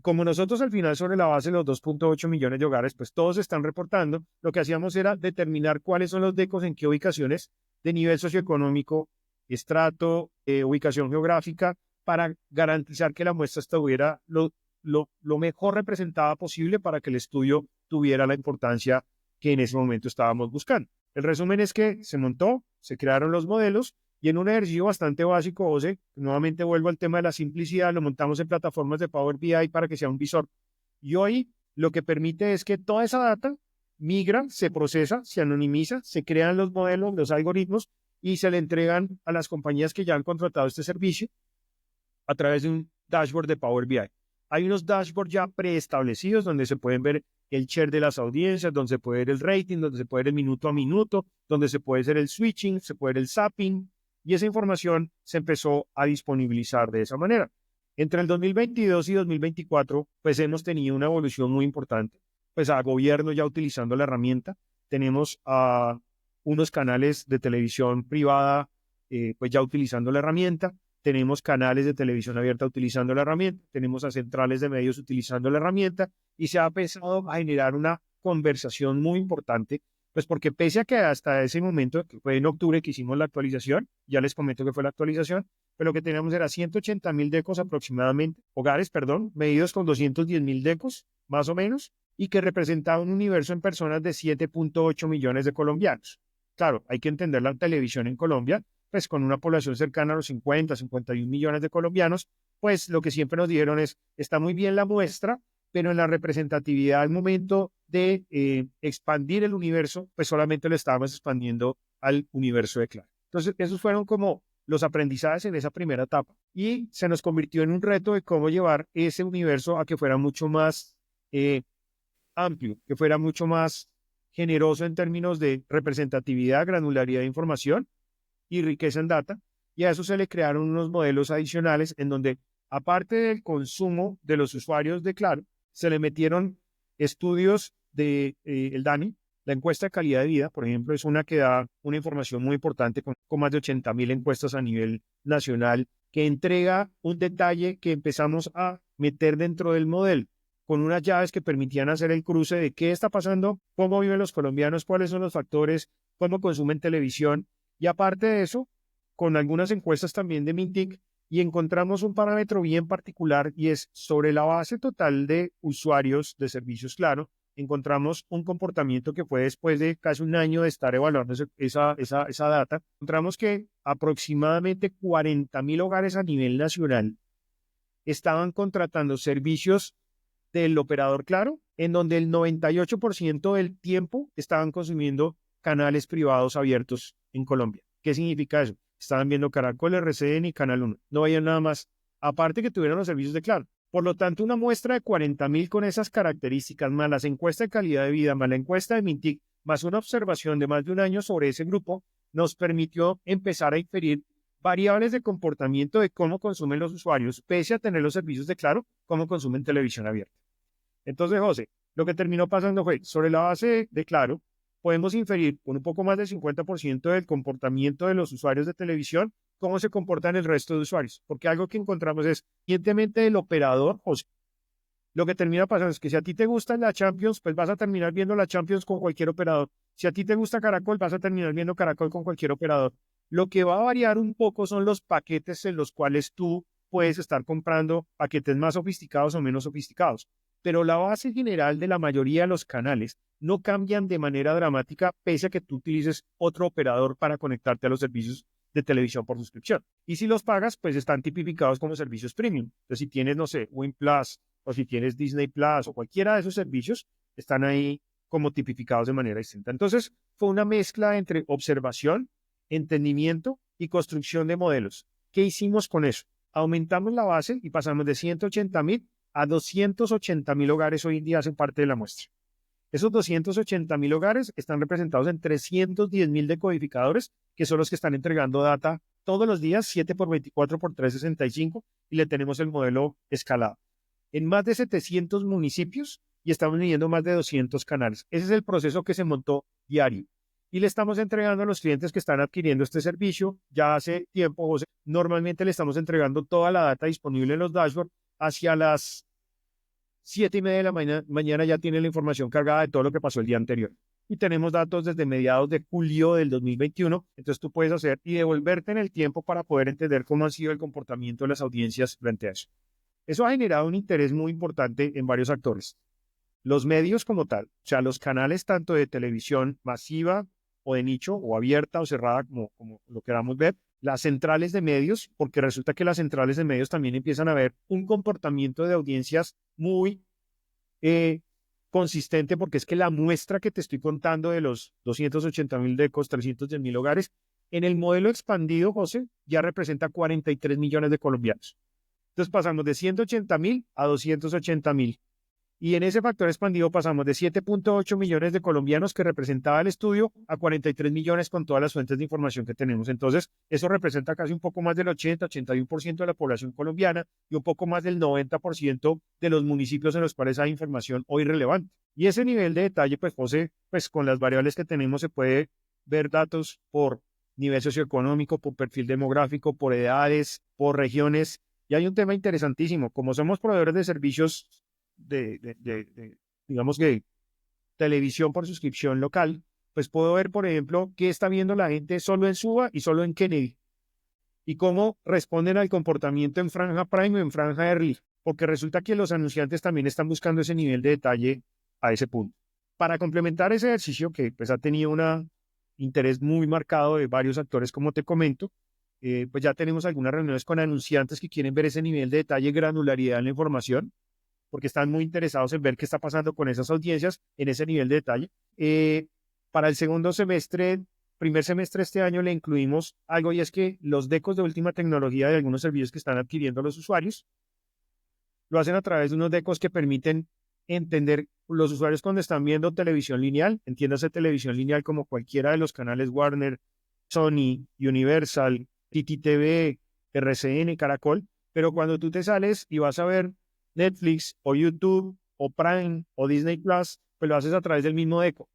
Como nosotros al final, sobre la base de los 2.8 millones de hogares, pues todos están reportando, lo que hacíamos era determinar cuáles son los DECOs, en qué ubicaciones de nivel socioeconómico, estrato, ubicación geográfica, para garantizar que la muestra estuviera lo mejor representada posible para que el estudio tuviera la importancia que en ese momento estábamos buscando. El resumen es que se montó, se crearon los modelos, y en un ejercicio bastante básico, José, nuevamente vuelvo al tema de la simplicidad, lo montamos en plataformas de Power BI para que sea un visor. Y hoy lo que permite es que toda esa data migra, se procesa, se anonimiza, se crean los modelos, los algoritmos, y se le entregan a las compañías que ya han contratado este servicio a través de un dashboard de Power BI. Hay unos dashboards ya preestablecidos donde se pueden ver el share de las audiencias, donde se puede ver el rating, donde se puede ver el minuto a minuto, donde se puede hacer el switching, se puede ver el zapping, y esa información se empezó a disponibilizar de esa manera. Entre el 2022 y 2024, pues hemos tenido una evolución muy importante. Pues a gobierno ya utilizando la herramienta, tenemos a unos canales de televisión privada, pues ya utilizando la herramienta, tenemos canales de televisión abierta utilizando la herramienta, tenemos a centrales de medios utilizando la herramienta, y se ha empezado a generar una conversación muy importante, pues porque pese a que hasta ese momento, que fue en octubre que hicimos la actualización, ya les comento que fue la actualización, pero lo que teníamos era 180,000 DECOs aproximadamente, hogares, perdón, medidos con 210,000 DECOs, más o menos, y que representaba un universo en personas de 7.8 millones de colombianos. Claro, hay que entender la televisión en Colombia, pues con una población cercana a los 50, 51 millones de colombianos, pues lo que siempre nos dijeron es, está muy bien la muestra, pero en la representatividad al momento de expandir el universo, pues solamente lo estábamos expandiendo al universo de Claro. Entonces, esos fueron como los aprendizajes en esa primera etapa, y se nos convirtió en un reto de cómo llevar ese universo a que fuera mucho más amplio, que fuera mucho más generoso en términos de representatividad, granularidad de información y riqueza en data. Y a eso se le crearon unos modelos adicionales en donde, aparte del consumo de los usuarios de Claro, se le metieron estudios de el DANI, la encuesta de calidad de vida, por ejemplo, es una que da una información muy importante con más de 80.000 encuestas a nivel nacional, que entrega un detalle que empezamos a meter dentro del modelo, con unas llaves que permitían hacer el cruce de qué está pasando, cómo viven los colombianos, cuáles son los factores, cómo consumen televisión, y aparte de eso, con algunas encuestas también de Mintic, y encontramos un parámetro bien particular, y es sobre la base total de usuarios de servicios Claro, encontramos un comportamiento que fue después de casi un año de estar evaluando esa data. Encontramos que aproximadamente 40.000 hogares a nivel nacional estaban contratando servicios del operador Claro, en donde el 98% del tiempo estaban consumiendo canales privados abiertos en Colombia. ¿Qué significa eso? Estaban viendo Caracol, RCN y Canal 1. No veían nada más, aparte que tuvieran los servicios de Claro. Por lo tanto, una muestra de 40.000 con esas características, más las encuestas de calidad de vida, más la encuesta de Mintic, más una observación de más de un año sobre ese grupo, nos permitió empezar a inferir variables de comportamiento de cómo consumen los usuarios, pese a tener los servicios de Claro, cómo consumen televisión abierta. Entonces, José, lo que terminó pasando fue, sobre la base de Claro, podemos inferir con un poco más del 50% del comportamiento de los usuarios de televisión, cómo se comportan el resto de usuarios. Porque algo que encontramos es, independientemente del operador, José, lo que termina pasando es que si a ti te gusta la Champions, pues vas a terminar viendo la Champions con cualquier operador. Si a ti te gusta Caracol, vas a terminar viendo Caracol con cualquier operador. Lo que va a variar un poco son los paquetes en los cuales tú puedes estar comprando paquetes más sofisticados o menos sofisticados. Pero la base general de la mayoría de los canales no cambian de manera dramática pese a que tú utilices otro operador para conectarte a los servicios de televisión por suscripción. Y si los pagas, pues están tipificados como servicios premium. Entonces, si tienes, no sé, Win Plus o si tienes Disney Plus o cualquiera de esos servicios, están ahí como tipificados de manera distinta. Entonces, fue una mezcla entre observación, entendimiento y construcción de modelos. ¿Qué hicimos con eso? Aumentamos la base y pasamos de 180.000 a 280.000 hogares hoy en día hacen parte de la muestra. Esos 280.000 hogares están representados en 310.000 decodificadores, que son los que están entregando data todos los días, 7 por 24 por 365, y le tenemos el modelo escalado. En más de 700 municipios y estamos midiendo más de 200 canales. Ese es el proceso que se montó diario. Y le estamos entregando a los clientes que están adquiriendo este servicio ya hace tiempo, José. Normalmente le estamos entregando toda la data disponible en los dashboards hacia las 7:30 de la mañana ya tiene la información cargada de todo lo que pasó el día anterior. Y tenemos datos desde mediados de julio del 2021. Entonces tú puedes hacer y devolverte en el tiempo para poder entender cómo ha sido el comportamiento de las audiencias frente a eso. Eso ha generado un interés muy importante en varios actores. Los medios como tal, o sea, los canales tanto de televisión masiva o de nicho o abierta o cerrada, como lo queramos ver, las centrales de medios, porque resulta que las centrales de medios también empiezan a ver un comportamiento de audiencias muy consistente, porque es que la muestra que te estoy contando de los 280.000 decos, 310.000 hogares, en el modelo expandido, José, ya representa 43 millones de colombianos. Entonces pasamos de 180.000 a 280.000. Y en ese factor expandido pasamos de 7.8 millones de colombianos que representaba el estudio a 43 millones con todas las fuentes de información que tenemos. Entonces, eso representa casi un poco más del 80-81% de la población colombiana y un poco más del 90% de los municipios en los cuales hay información hoy relevante. Y ese nivel de detalle, pues, José, pues con las variables que tenemos se puede ver datos por nivel socioeconómico, por perfil demográfico, por edades, por regiones. Y hay un tema interesantísimo. Como somos proveedores de servicios digamos que televisión por suscripción local, pues puedo ver, por ejemplo, qué está viendo la gente solo en Suba y solo en Kennedy y cómo responden al comportamiento en franja prime o en franja early, porque resulta que los anunciantes también están buscando ese nivel de detalle a ese punto. Para complementar ese ejercicio que pues ha tenido un interés muy marcado de varios actores, como te comento, pues ya tenemos algunas reuniones con anunciantes que quieren ver ese nivel de detalle y granularidad en la información, porque están muy interesados en ver qué está pasando con esas audiencias en ese nivel de detalle. Para el segundo semestre, primer semestre de este año, le incluimos algo y es que los decos de última tecnología de algunos servicios que están adquiriendo los usuarios lo hacen a través de unos decos que permiten entender los usuarios cuando están viendo televisión lineal, entiéndase televisión lineal como cualquiera de los canales Warner, Sony, Universal, TTTV, RCN, Caracol, pero cuando tú te sales y vas a ver Netflix o YouTube o Prime o Disney Plus, pues lo haces a través del mismo deco.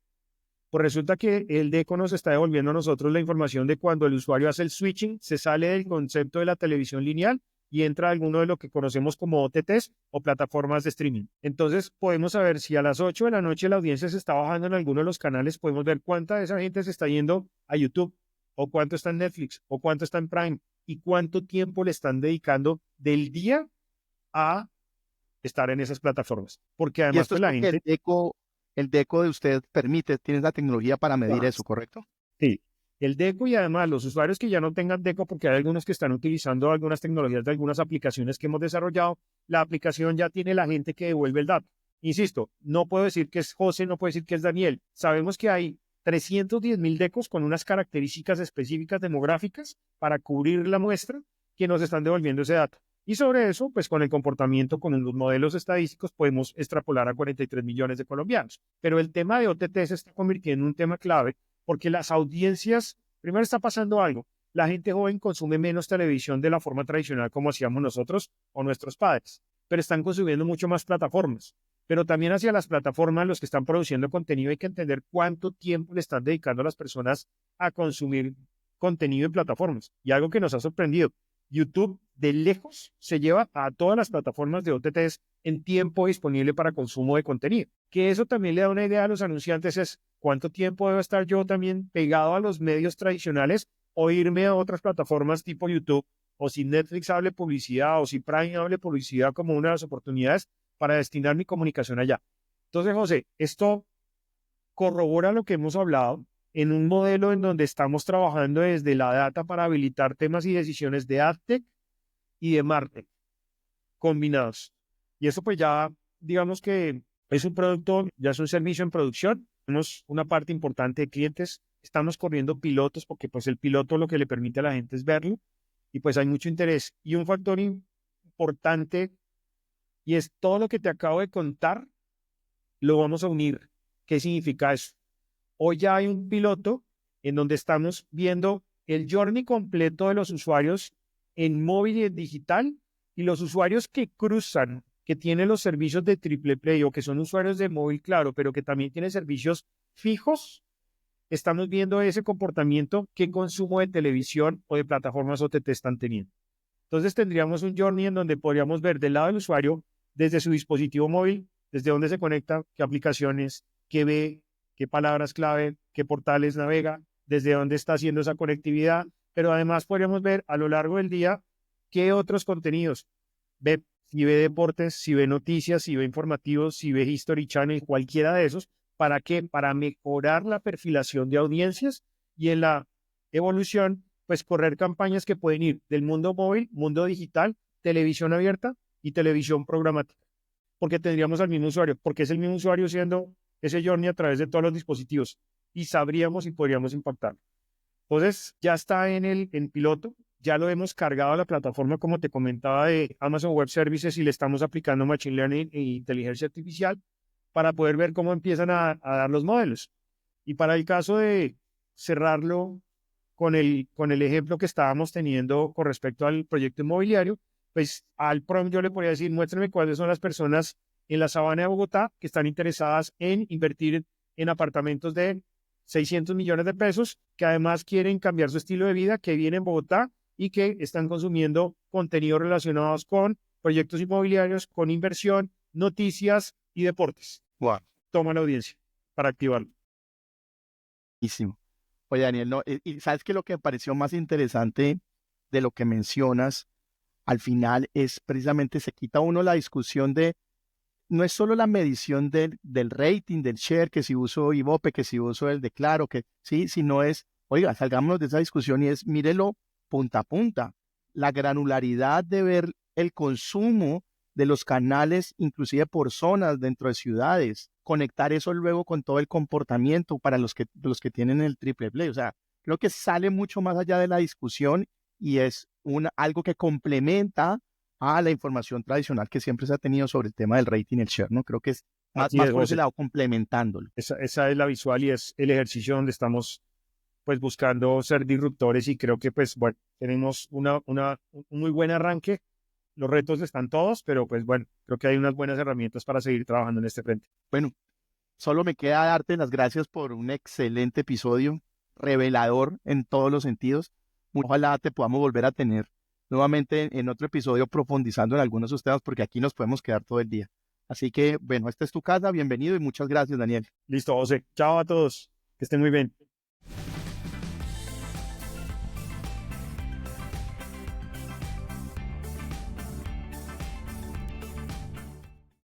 Pues resulta que el deco nos está devolviendo a nosotros la información de cuando el usuario hace el switching, se sale del concepto de la televisión lineal y entra a alguno de lo que conocemos como OTTs o plataformas de streaming. Entonces podemos saber si a las 8 de la noche la audiencia se está bajando en alguno de los canales, podemos ver cuánta de esa gente se está yendo a YouTube o cuánto está en Netflix o cuánto está en Prime y cuánto tiempo le están dedicando del día a estar en esas plataformas. Porque Y además esto pues es la porque gente... el deco de usted permite, tiene la tecnología para medir Ah, eso, ¿correcto? sí, el deco y además los usuarios que ya no tengan deco, porque hay algunos que están utilizando algunas tecnologías de algunas aplicaciones que hemos desarrollado, la aplicación ya tiene la gente que devuelve el dato. Insisto, no puedo decir que es José, no puedo decir que es Daniel. Sabemos que hay 310.000 decos con unas características específicas demográficas para cubrir la muestra que nos están devolviendo ese dato. Y sobre eso, pues con el comportamiento, con los modelos estadísticos, podemos extrapolar a 43 millones de colombianos. Pero el tema de OTT se está convirtiendo en un tema clave porque las audiencias, primero está pasando algo, la gente joven consume menos televisión de la forma tradicional como hacíamos nosotros o nuestros padres, pero están consumiendo mucho más plataformas. Pero también hacia las plataformas, los que están produciendo contenido, hay que entender cuánto tiempo le están dedicando a las personas a consumir contenido en plataformas. Y algo que nos ha sorprendido, YouTube de lejos se lleva a todas las plataformas de OTTs en tiempo disponible para consumo de contenido. Que eso también le da una idea a los anunciantes es cuánto tiempo debo estar yo también pegado a los medios tradicionales o irme a otras plataformas tipo YouTube o si Netflix hable publicidad o si Prime hable publicidad como una de las oportunidades para destinar mi comunicación allá. Entonces, José, esto corrobora lo que hemos hablado en un modelo en donde estamos trabajando desde la data para habilitar temas y decisiones de AdTech y de MarTech combinados. Y eso pues ya, digamos que es un producto, ya es un servicio en producción. Tenemos una parte importante de clientes. Estamos corriendo pilotos porque pues el piloto lo que le permite a la gente es verlo y pues hay mucho interés. Y un factor importante y es todo lo que te acabo de contar, lo vamos a unir. ¿Qué significa eso? Hoy ya hay un piloto en donde estamos viendo el journey completo de los usuarios en móvil y en digital y los usuarios que cruzan, que tienen los servicios de Triple Play o que son usuarios de móvil, claro, pero que también tienen servicios fijos, estamos viendo ese comportamiento, qué consumo de televisión o de plataformas OTT están teniendo. Entonces tendríamos un journey en donde podríamos ver del lado del usuario, desde su dispositivo móvil, desde dónde se conecta, qué aplicaciones, qué ve, qué palabras clave, qué portales navega, desde dónde está haciendo esa conectividad, pero además podríamos ver a lo largo del día qué otros contenidos ve, si ve deportes, si ve noticias, si ve informativos, si ve History Channel, cualquiera de esos. ¿Para qué? Para mejorar la perfilación de audiencias y en la evolución, pues correr campañas que pueden ir del mundo móvil, mundo digital, televisión abierta y televisión programática. Porque tendríamos al mismo usuario, porque es el mismo usuario haciendo ese journey a través de todos los dispositivos y sabríamos y podríamos impactar. Entonces, ya está en piloto, ya lo hemos cargado a la plataforma, como te comentaba, de Amazon Web Services y le estamos aplicando Machine Learning e inteligencia artificial para poder ver cómo empiezan a dar los modelos. Y para el caso de cerrarlo con el ejemplo que estábamos teniendo con respecto al proyecto inmobiliario, pues al PROM yo le podría decir, muéstrame cuáles son las personas en la sabana de Bogotá que están interesadas en invertir en apartamentos de 600 millones de pesos, que además quieren cambiar su estilo de vida, que viven en Bogotá y que están consumiendo contenidos relacionados con proyectos inmobiliarios, con inversión, noticias y deportes. Wow. Toma la audiencia para activarlo. Buenísimo. Oye, Daniel, no, y sabes que lo que me pareció más interesante de lo que mencionas al final es precisamente se quita uno la discusión de, no es solo la medición del rating, del share, que si uso Ibope, que si uso el de Claro, que sí, sino es, oiga, salgámonos de esa discusión y es, mírelo punta a punta, la granularidad de ver el consumo de los canales, inclusive por zonas dentro de ciudades, conectar eso luego con todo el comportamiento para los que tienen el triple play. O sea, creo que sale mucho más allá de la discusión y es algo que complementa a la información tradicional que siempre se ha tenido sobre el tema del rating y el share, ¿no? Creo que es Así más es, por ese José. lado, complementándolo. Esa es la visual y es el ejercicio donde estamos pues buscando ser disruptores y creo que pues bueno, tenemos un muy buen arranque. Los retos están todos, pero pues bueno, creo que hay unas buenas herramientas para seguir trabajando en este frente. Bueno, solo me queda darte las gracias por un excelente episodio, revelador en todos los sentidos. Ojalá te podamos volver a tener nuevamente en otro episodio profundizando en algunos de esos temas, porque aquí nos podemos quedar todo el día. Así que, bueno, esta es tu casa, bienvenido y muchas gracias, Daniel. Listo, José. Chao a todos. Que estén muy bien.